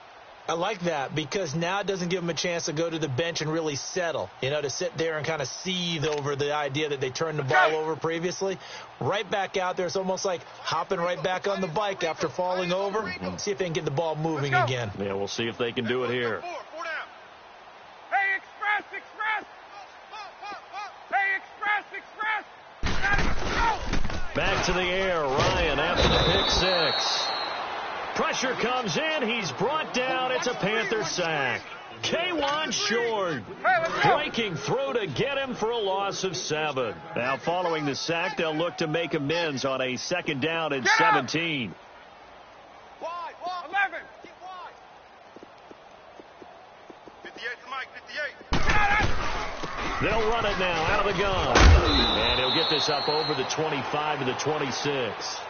I like that because now it doesn't give them a chance to go to the bench and really settle, to sit there and kind of seethe over the idea that they turned the ball over previously. Right back out there. It's almost like hopping right back on the bike after falling over and see if they can get the ball moving again. Yeah, we'll see if they can do it here. 4 down. Hey, express! Hey, express! Go! Back to the air, Ryan after the pick 6. Pressure comes in. He's brought down. It's a Panther sack. K1 short. Breaking through to get him for a loss of 7. Now following the sack, they'll look to make amends on a 2nd down and 17. Wide. 11. Keep wide. 58 to Mike, 58. They'll run it now out of the gun. And he'll get this up over the 25 to the 26.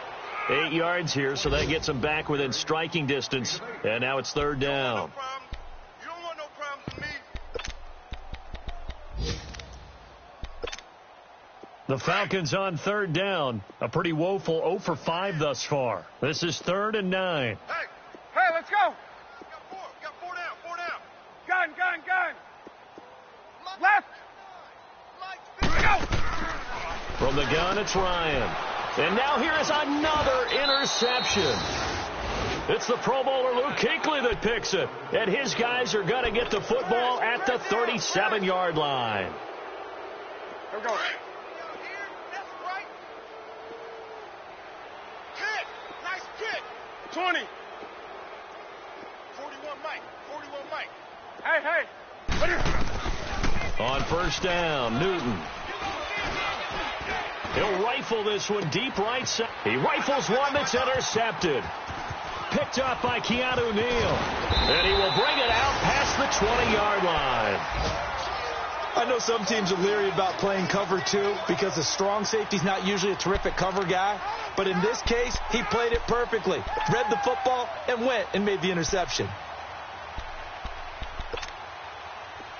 8 yards here, so that gets him back within striking distance. And now it's 3rd down. You don't want no problems with me. The Falcons on 3rd down. A pretty woeful 0 for 5 thus far. This is 3rd and 9. Hey, let's go! Got 4 down. Gun! Left! Go! From the gun, it's Ryan. And now here is another interception. It's the Pro Bowler Luke Kuechly that picks it. And his guys are going to get the football at the 37-yard line. Here we go. That's right. Kick. Nice kick. 20. 41 Mike. Hey. What are you... On 1st down, Newton. He'll rifle this one deep right side. He rifles one that's intercepted. Picked up by Keanu Neal. And he will bring it out past the 20-yard line. I know some teams are leery about playing cover 2 because the strong safety's not usually a terrific cover guy. But in this case, he played it perfectly. Read the football and went and made the interception.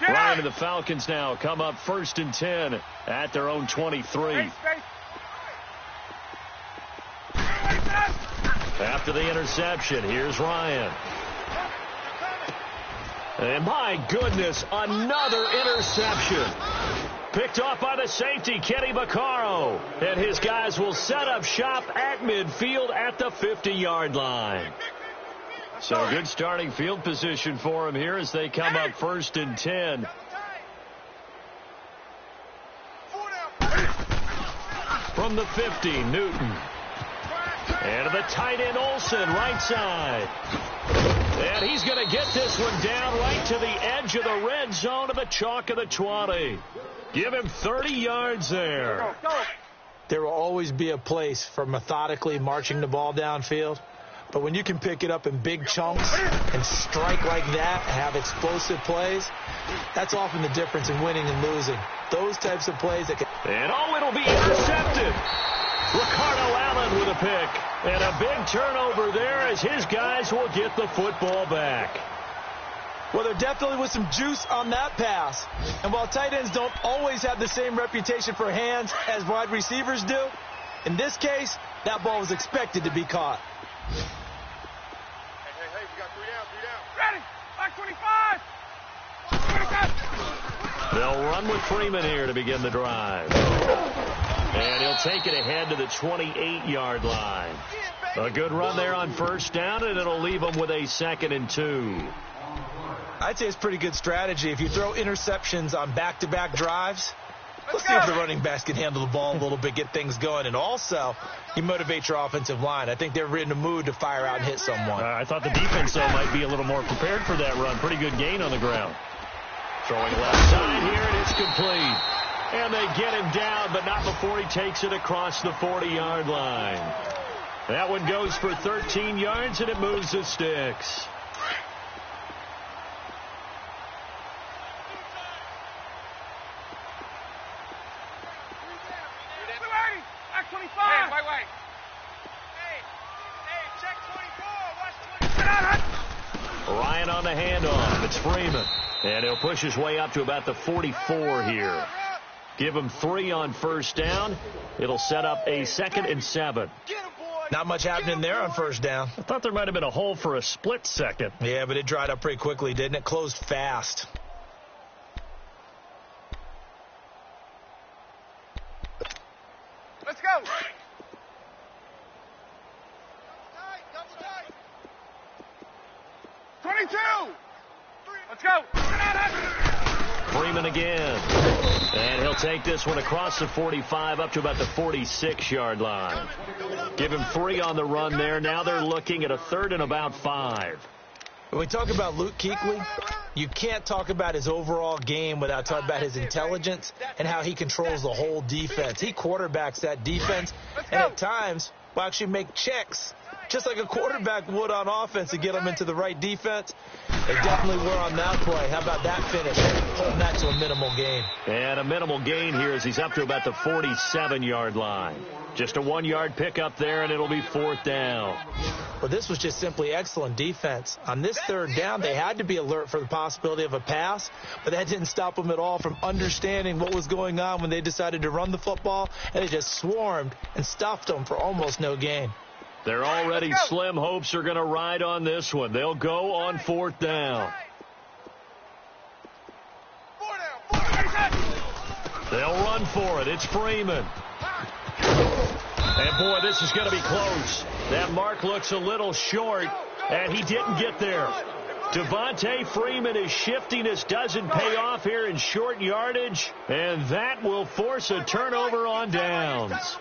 Ryan and the Falcons now come up 1st and 10 at their own 23. After the interception, here's Ryan. And my goodness, another interception. Picked off by the safety, Kenny Vaccaro. And his guys will set up shop at midfield at the 50-yard line. So good starting field position for him here as they come up 1st and 10. From the 50, Newton. And to the tight end, Olsen, right side. And he's going to get this one down right to the edge of the red zone of the chalk of the 20. Give him 30 yards there. There will always be a place for methodically marching the ball downfield. But when you can pick it up in big chunks and strike like that, have explosive plays, that's often the difference in winning and losing. Those types of plays that can... And it'll be intercepted. Ricardo Allen with a pick. And a big turnover there as his guys will get the football back. Well, there definitely was some juice on that pass. And while tight ends don't always have the same reputation for hands as wide receivers do, in this case, that ball was expected to be caught. Hey, we got 3 down. Ready. Back 25. They'll run with Freeman here to begin the drive. And he'll take it ahead to the 28-yard line. A good run there on 1st down, and it'll leave them with a 2nd and 2. I'd say it's pretty good strategy. If you throw interceptions on back-to-back drives, let's see if the running backs can handle the ball a little bit, get things going. And also, you motivate your offensive line. I think they're in the mood to fire out and hit someone. I thought the defense, though, might be a little more prepared for that run. Pretty good gain on the ground. Throwing left side here, and it's complete. And they get him down, but not before he takes it across the 40-yard line. That one goes for 13 yards, and it moves the sticks. Back 25. Hey, wait. Hey, check 24. Watch 24. Ryan on the handoff. It's Freeman. And he'll push his way up to about the 44 here. Give him 3 on 1st down. It'll set up a 2nd and 7. Not much happening there on 1st down. I thought there might have been a hole for a split second. Yeah, but it dried up pretty quickly, didn't it? Closed fast. Let's go. 22. Let's go. Freeman again. And he'll take this one across the 45 up to about the 46-yard line. Give him 3 on the run there. Now they're looking at a 3rd and about 5. When we talk about Luke Kuechly, you can't talk about his overall game without talking about his intelligence and how he controls the whole defense. He quarterbacks that defense, and at times will actually make checks, just like a quarterback would on offense, to get them into the right defense. They definitely were on that play. How about that finish? Holding that to a minimal gain. And a minimal gain here as he's up to about the 47-yard line. Just a 1-yard pickup there, and it'll be 4th down. Well, this was just simply excellent defense. On this 3rd down, they had to be alert for the possibility of a pass, but that didn't stop them at all from understanding what was going on when they decided to run the football, and they just swarmed and stuffed them for almost no gain. Their already slim hopes are going to ride on this one. They'll go on 4th down. 4 down. They'll run for it. It's Freeman. And, boy, this is going to be close. That mark looks a little short, and he didn't get there. Devontae Freeman, his shiftiness doesn't pay off here in short yardage, and that will force a turnover on downs.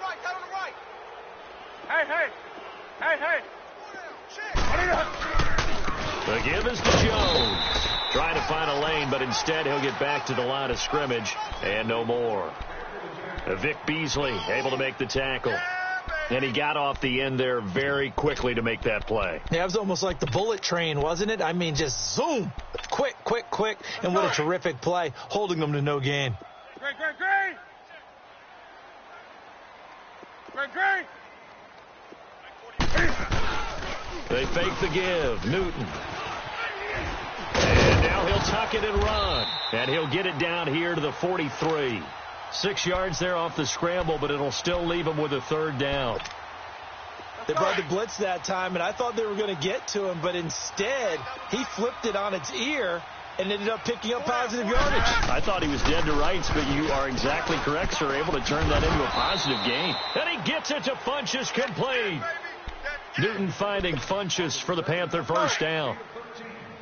Hey. The give is to Jones. Trying to find a lane, but instead he'll get back to the line of scrimmage and no more. Vic Beasley able to make the tackle. And he got off the end there very quickly to make that play. Yeah, it was almost like the bullet train, wasn't it? I mean, just zoom. Quick. And what a terrific play, holding them to no gain. Great. They fake the give. Newton. And now he'll tuck it and run. And he'll get it down here to the 43. 6 yards there off the scramble, but it'll still leave him with a third down. They brought the blitz that time, and I thought they were going to get to him, but instead he flipped it on its ear and ended up picking up positive yardage. I thought he was dead to rights, but you are exactly correct, sir. Able to turn that into a positive gain. And he gets it to Funchess, complete. Newton finding Funchess for the Panther first down.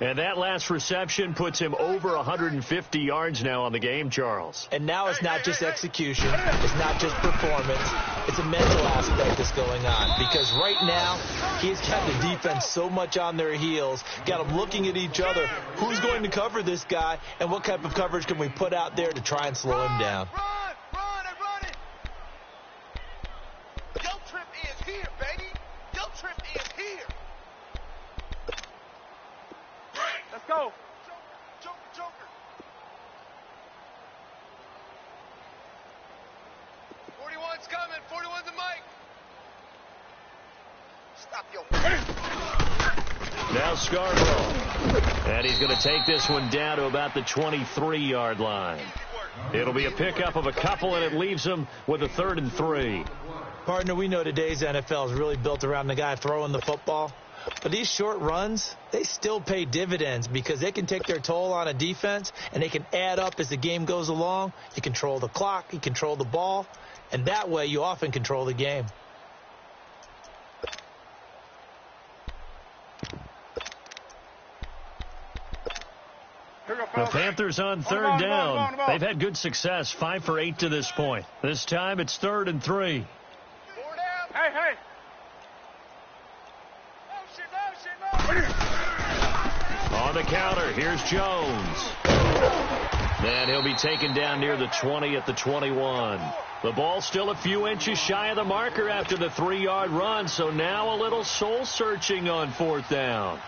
And that last reception puts him over 150 yards now on the game, Charles. And now it's not just execution. It's not just performance. It's a mental aspect that's going on. Because right now, he's got the defense so much on their heels, got them looking at each other. Who's going to cover this guy, and what type of coverage can we put out there to try and slow him down? Run and run it. Yo trip is here, baby. Yo trip is here. Let's go. Joker. 41's coming. 41's a mic. Stop your. Now Scarborough. And he's going to take this one down to about the 23-yard line. It'll be a pickup of a couple, and it leaves him with a 3rd and 3. Partner, we know today's NFL is really built around the guy throwing the football. But these short runs, they still pay dividends because they can take their toll on a defense, and they can add up as the game goes along. You control the clock, you control the ball, and that way you often control the game. The Panthers on 3rd down. They've had good success, 5 for 8 to this point. This time it's 3rd and 3. Hey. On the counter, here's Jones. And he'll be taken down near the 20 at the 21. The ball still a few inches shy of the marker after the 3-yard run, so now a little soul-searching on 4th down.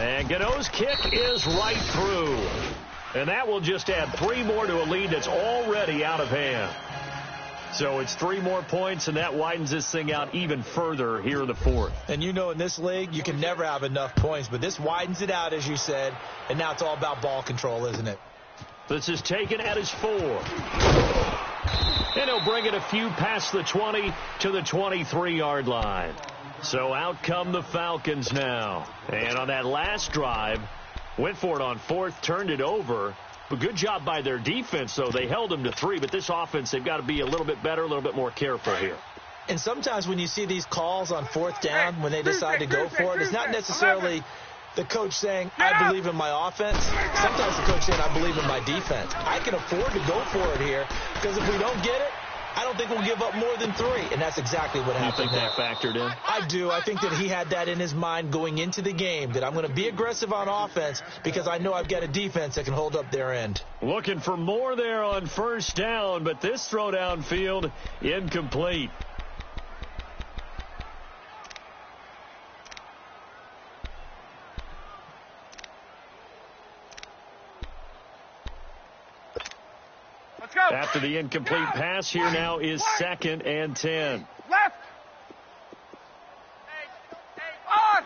And Gano's kick is right through. And that will just add 3 more to a lead that's already out of hand. So it's 3 more points, and that widens this thing out even further here in the 4th. And you know in this league, you can never have enough points, but this widens it out, as you said, and now it's all about ball control, isn't it? This is taken at his 4. And he'll bring it a few past the 20 to the 23-yard line. So out come the Falcons now. And on that last drive, went for it on 4th, turned it over. But good job by their defense, though. They held them to 3, but this offense, they've got to be a little bit better, a little bit more careful here. And sometimes when you see these calls on 4th down, when they decide to go for it, it's not necessarily the coach saying, I believe in my offense. Sometimes the coach saying, I believe in my defense. I can afford to go for it here because if we don't get it, I don't think we'll give up more than 3, and that's exactly what happened. You think that factored in? I do. I think that he had that in his mind going into the game, that I'm going to be aggressive on offense because I know I've got a defense that can hold up their end. Looking for more there on 1st down, but this throw downfield incomplete. After the incomplete pass, here now is 2nd and 10. Left. On.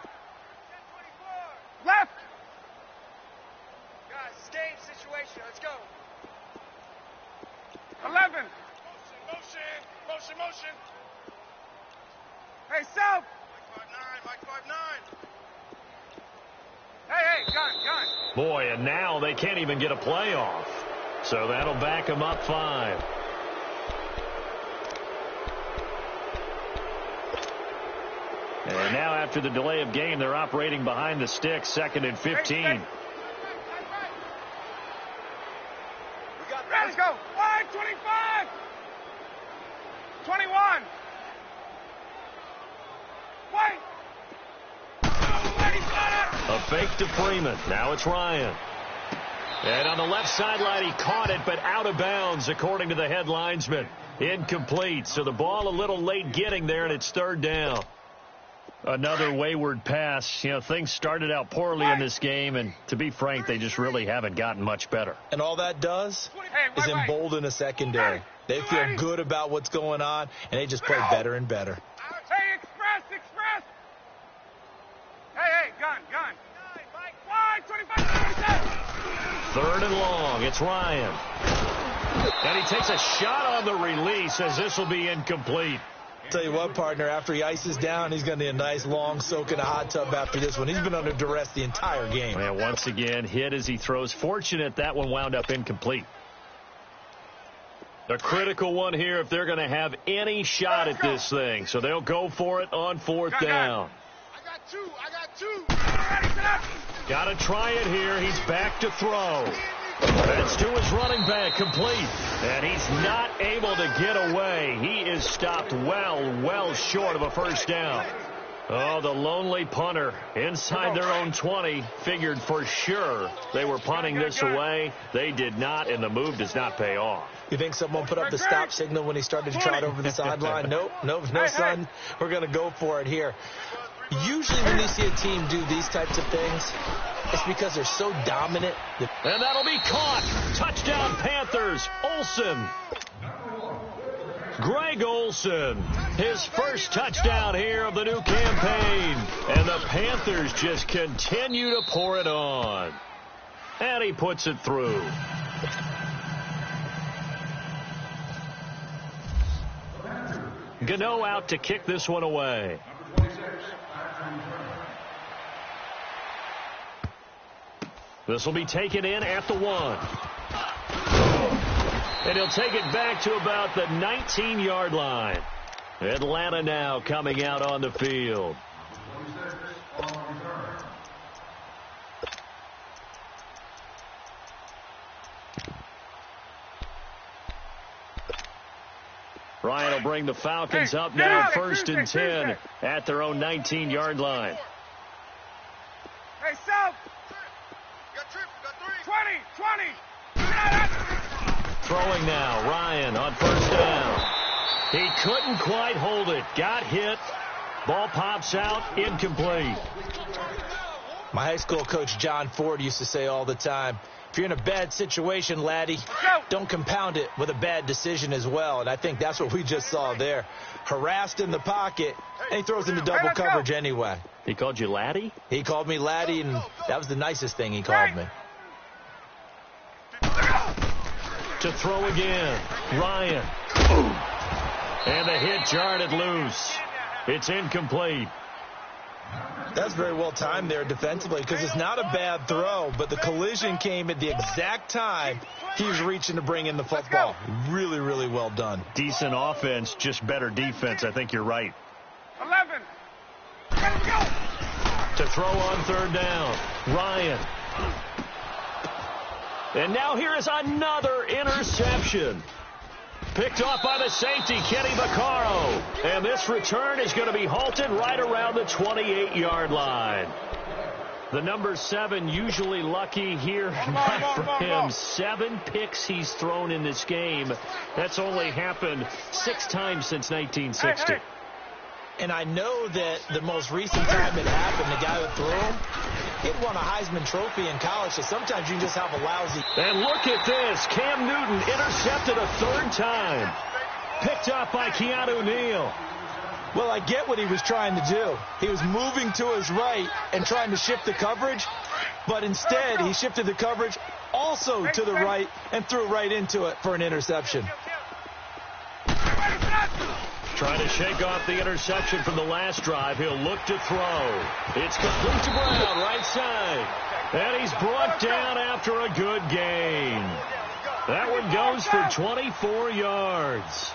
Left. Guys, it's game situation. Let's go. 11. Motion. Hey, south. Mike 5'9". Hey, gun. Boy, and now they can't even get a play off. So that'll back them up 5. And now after the delay of game, they're operating behind the sticks, 2nd and 15. Let's go. 5, 25. 21. Wait. A fake to Freeman. Now it's Ryan. And on the left sideline, he caught it, but out of bounds, according to the head linesman. Incomplete. So the ball a little late getting there, and it's 3rd down. Another wayward pass. You know, things started out poorly in this game, and to be frank, they just really haven't gotten much better. And all that does is embolden a secondary. They feel good about what's going on, and they just play better and better. Hey, 3rd and long. It's Ryan. And he takes a shot on the release as this will be incomplete. Tell you what, partner, after he ices down, he's going to need a nice long soak in a hot tub after this one. He's been under duress the entire game. And once again, hit as he throws. Fortunate that one wound up incomplete. A critical one here if they're going to have any shot at this thing. So they'll go for it on 4th down. I got two. Got to try it here. He's back to throw. That's to his running back, complete. And he's not able to get away. He is stopped well short of a 1st down. Oh, the lonely punter inside their own 20 figured for sure they were punting this away. They did not, and the move does not pay off. You think someone put up the stop signal when he started to trot over the sideline? Nope, no, son. We're going to go for it here. Usually when you see a team do these types of things, it's because they're so dominant. And that'll be caught. Touchdown, Panthers. Olsen. Greg Olsen, his first touchdown here of the new campaign. And the Panthers just continue to pour it on. And he puts it through. Gano out to kick this one away. This will be taken in at the 1. And he'll take it back to about the 19-yard line. Atlanta now coming out on the field. Ryan will bring the Falcons up now, 1st and 10 at their own 19-yard line. Hey, South. Got 20. Throwing now, Ryan on 1st down. He couldn't quite hold it. Got hit. Ball pops out, incomplete. My high school coach, John Ford, used to say all the time, if you're in a bad situation, laddie, don't compound it with a bad decision as well. And I think that's what we just saw there. Harassed in the pocket, and he throws into double coverage anyway. He called you laddie? He called me laddie, and that was the nicest thing he called me. To throw again, Ryan. And the hit jarred it loose. It's incomplete. That's very well timed there defensively because it's not a bad throw, but the collision came at the exact time he was reaching to bring in the football. Really, really well done. Decent offense, just better defense. I think you're right. 11. Let's go. To throw on 3rd down, Ryan. And now here is another interception. Picked off by the safety, Kenny Vaccaro. And this return is going to be halted right around the 28-yard line. The number 7 usually lucky here. Not for him. 7 picks he's thrown in this game. That's only happened 6 times since 1960. And I know that the most recent time it happened, the guy who threw him, he won a Heisman Trophy in college, so sometimes you just have a lousy. And look at this. Cam Newton intercepted a 3rd time. Picked up by Keanu Neal. Well, I get what he was trying to do. He was moving to his right and trying to shift the coverage, but instead he shifted the coverage also to the right and threw right into it for an interception. Trying to shake off the interception from the last drive. He'll look to throw. It's complete to Brown, right side. And he's brought down after a good gain. That one goes for 24 yards.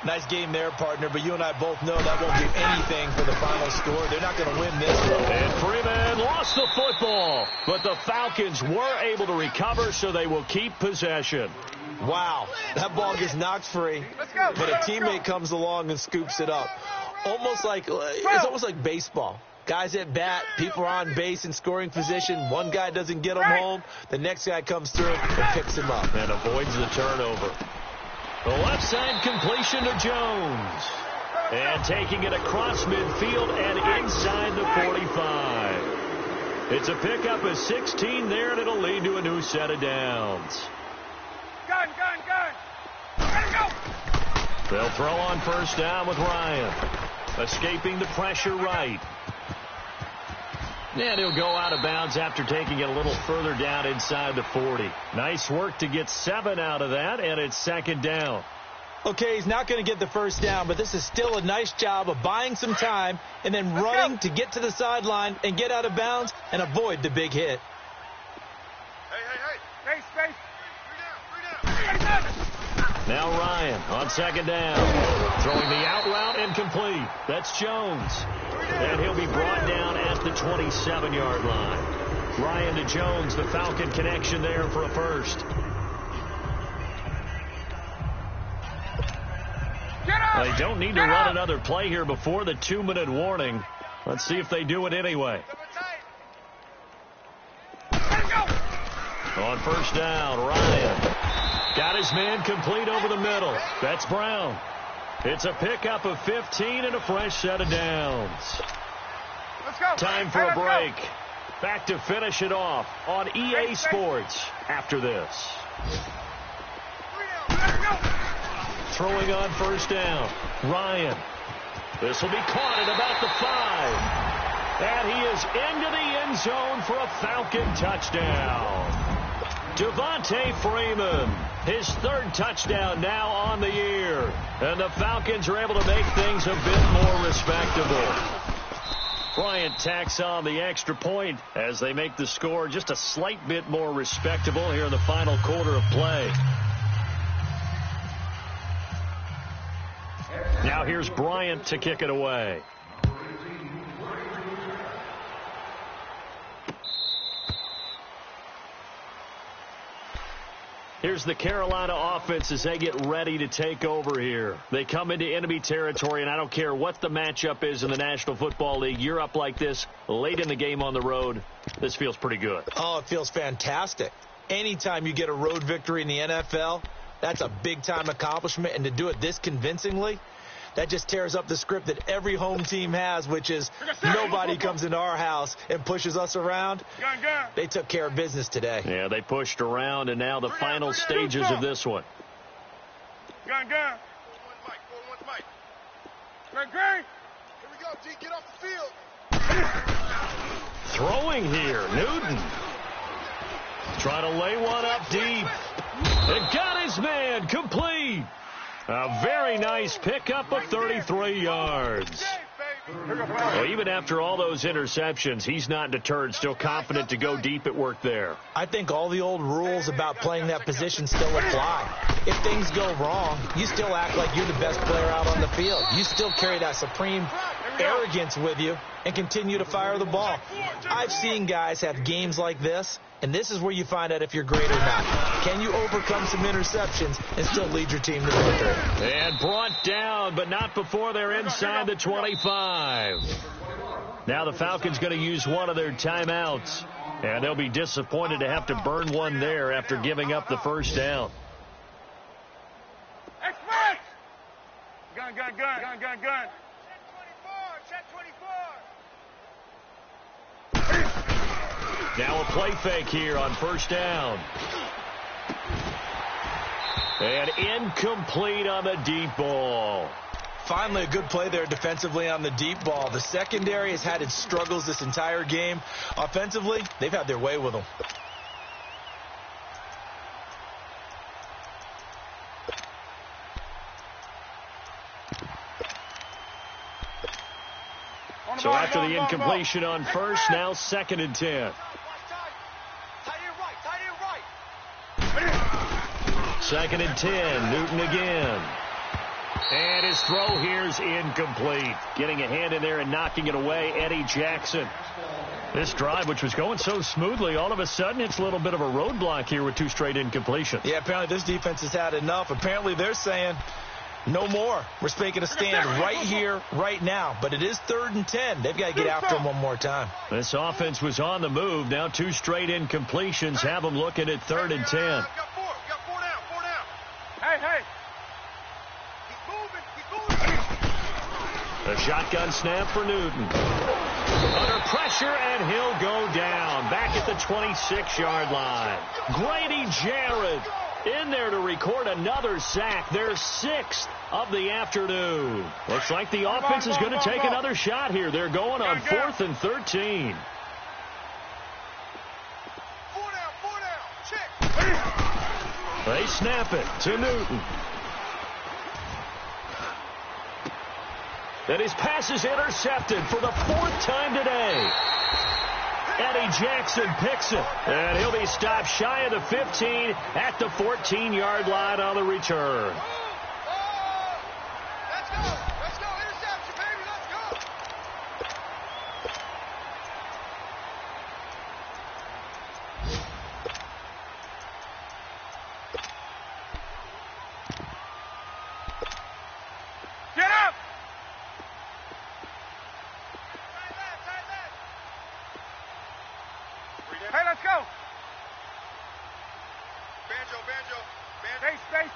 Nice game there, partner, but you and I both know that won't do anything for the final score. They're not going to win this one. And Freeman lost the football, but the Falcons were able to recover, so they will keep possession. Wow, that ball gets knocked free, but a teammate comes along and scoops it up. It's almost like baseball. Guys at bat, people are on base in scoring position. One guy doesn't get him home. The next guy comes through and picks him up. And avoids the turnover. The left side completion to Jones. And taking it across midfield and inside the 45. It's a pickup of 16 there, and it'll lead to a new set of downs. Gun. Ready to go. They'll throw on 1st down with Ryan. Escaping the pressure right. And he'll go out of bounds after taking it a little further down inside the 40. Nice work to get 7 out of that, and it's second down. Okay, he's not going to get the first down, but this is still a nice job of buying some time and then running to get to the sideline and get out of bounds and avoid the big hit. Hey, space. 3 down. Now Ryan on second down. Throwing the out route incomplete. That's Jones. And he'll be brought down at the 27-yard line. Ryan to Jones, the Falcon connection there for a first. They don't need to run another play here before the 2-minute warning. Let's see if they do it anyway. On first down, Ryan got his man complete over the middle. That's Brown. It's a pickup of 15 and a fresh set of downs. Let's go. Time for a break. Back to finish it off on EA Sports after this. Throwing on first down, Ryan. This will be caught at about the 5. And he is into the end zone for a Falcon touchdown. Devontae Freeman, his 3rd touchdown now on the year. And the Falcons are able to make things a bit more respectable. Bryant tacks on the extra point as they make the score just a slight bit more respectable here in the final quarter of play. Now here's Bryant to kick it away. Here's the Carolina offense as they get ready to take over here. They come into enemy territory, and I don't care what the matchup is in the National Football League. You're up like this late in the game on the road. This feels pretty good. Oh, it feels fantastic. Anytime you get a road victory in the NFL, that's a big-time accomplishment, and to do it this convincingly, that just tears up the script that every home team has, which is nobody comes into our house and pushes us around. They took care of business today. Yeah, they pushed around, and now the final stages of this one. Gun. 4-1 Mike. Here we go, D. Get off the field. Throwing here, Newton. Trying to lay one up deep. And got his man complete. A very nice pickup of 33 yards. Well, even after all those interceptions, he's not deterred, still confident to go deep at work there. I think all the old rules about playing that position still apply. If things go wrong, you still act like you're the best player out on the field. You still carry that supreme arrogance with you and continue to fire the ball. I've seen guys have games like this, and this is where you find out if you're great or not. Can you overcome some interceptions and still lead your team to victory? And brought down, but not before they're inside the 25. Now the Falcons going to use one of their timeouts, and they'll be disappointed to have to burn one there after giving up the first down. Express! Gun. Check 24. Now a play fake here on first down. And incomplete on the deep ball. Finally, a good play there defensively on the deep ball. The secondary has had its struggles this entire game. Offensively, they've had their way with them. So after the incompletion on first, now 2nd and 10. Second and 10, Newton again. And his throw here's incomplete. Getting a hand in there and knocking it away, Eddie Jackson. This drive, which was going so smoothly, all of a sudden it's a little bit of a roadblock here with 2 straight incompletions. Yeah, apparently this defense has had enough. Apparently they're saying no more. We're making a stand right here, right now. But it is 3rd and 10. They've got to get after him one more time. This offense was on the move. Now 2 straight incompletions have them looking at 3rd and 10. Got 4 down. Hey. Keep moving. A shotgun snap for Newton. Under pressure, and he'll go down. Back at the 26-yard line. Grady Jarrett in there to record another sack. Their 6th of the afternoon. Looks like the offense is going to take another shot here. They're going on 4th and 13. They snap it to Newton. And his pass is intercepted for the fourth time today. Eddie Jackson picks it. And he'll be stopped shy of the 15 at the 14-yard line on the return. Let's go. Interception, baby. Let's go. Get up! Tight left. Hey, let's go! Banjo. Space.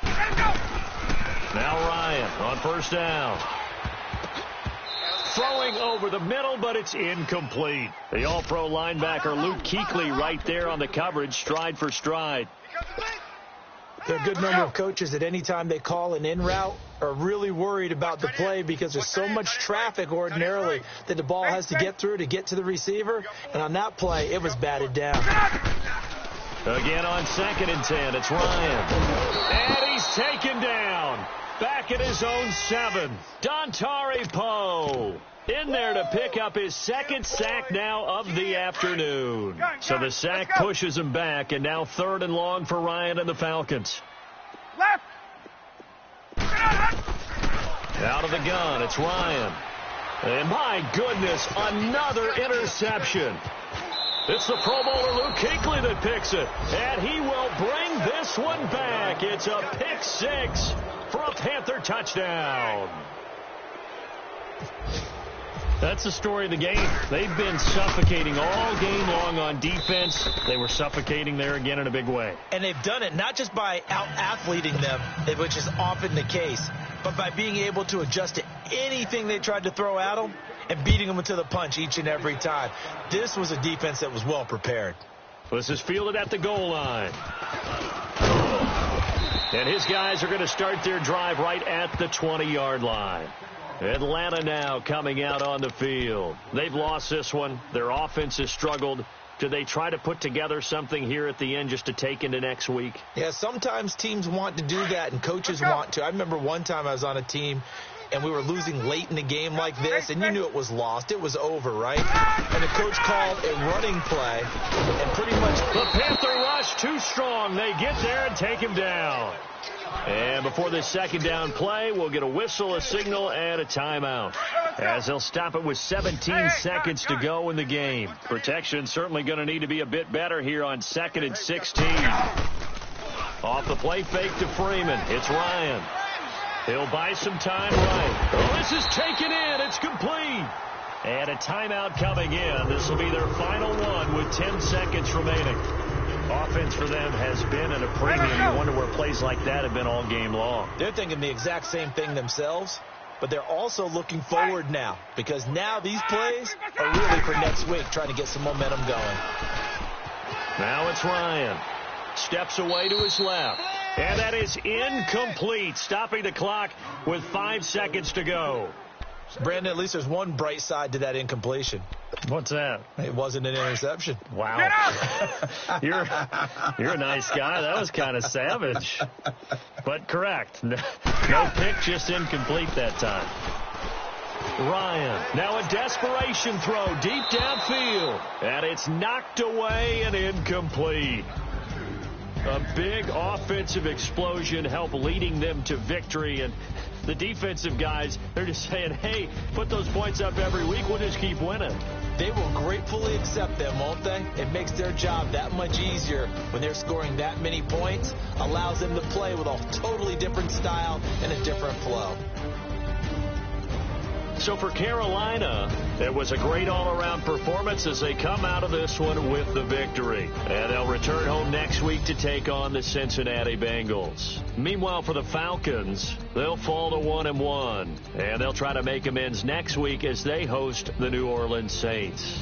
Let's go! Now Ryan on first down. Throwing over the middle, but it's incomplete. The all-pro linebacker Luke Kuechly right there on the coverage, stride for stride. There are a good number of coaches that any time they call an in route are really worried about the play because there's so much traffic ordinarily that the ball has to get through to get to the receiver. And on that play, it was batted down. Again on 2nd and 10, it's Ryan. And he's taken down. Back at his own 7. Dontari Poe in there to pick up his second sack now of the afternoon. So the sack pushes him back, and now 3rd and long for Ryan and the Falcons. Left! Out of the gun, it's Ryan. And my goodness, another interception. It's the Pro Bowler Luke Kuechly that picks it. And he will bring this one back. It's a pick 6 for a Panther touchdown. That's the story of the game. They've been suffocating all game long on defense. They were suffocating there again in a big way. And they've done it not just by out-athleting them, which is often the case, but by being able to adjust to anything they tried to throw at them and beating them to the punch each and every time. This was a defense that was well prepared. This is fielded at the goal line. And his guys are going to start their drive right at the 20-yard line. Atlanta now coming out on the field. They've lost this one. Their offense has struggled. Do they try to put together something here at the end just to take into next week? Yeah, sometimes teams want to do that and coaches want to. I remember one time I was on a team and we were losing late in the game like this, and you knew it was lost. It was over, right? And the coach called a running play, and pretty much the Panther rush too strong. They get there and take him down. And before this second down play, we'll get a whistle, a signal, and a timeout, as they'll stop it with 17 seconds to go in the game. Protection certainly going to need to be a bit better here on 2nd and 16. Off the play fake to Freeman. It's Ryan. He'll buy some time right. Oh, this is taken in. It's complete. And a timeout coming in. This will be their final one with 10 seconds remaining. Offense for them has been at a premium. You wonder where plays like that have been all game long. They're thinking the exact same thing themselves, but they're also looking forward now because now these plays are really for next week, trying to get some momentum going. Now it's Ryan. Steps away to his left. And that is incomplete, stopping the clock with 5 seconds to go. Brandon, at least there's one bright side to that incompletion. What's that? It wasn't an interception. Wow. You're a nice guy. That was kind of savage. But correct. No pick, just incomplete that time. Ryan, now a desperation throw deep downfield. And it's knocked away and incomplete. A big offensive explosion helped leading them to victory. And the defensive guys, they're just saying, hey, put those points up every week. We'll just keep winning. They will gratefully accept them, won't they? It makes their job that much easier when they're scoring that many points. Allows them to play with a totally different style and a different flow. So for Carolina, it was a great all-around performance as they come out of this one with the victory. And they'll return home next week to take on the Cincinnati Bengals. Meanwhile, for the Falcons, they'll fall to 1-1. And they'll try to make amends next week as they host the New Orleans Saints.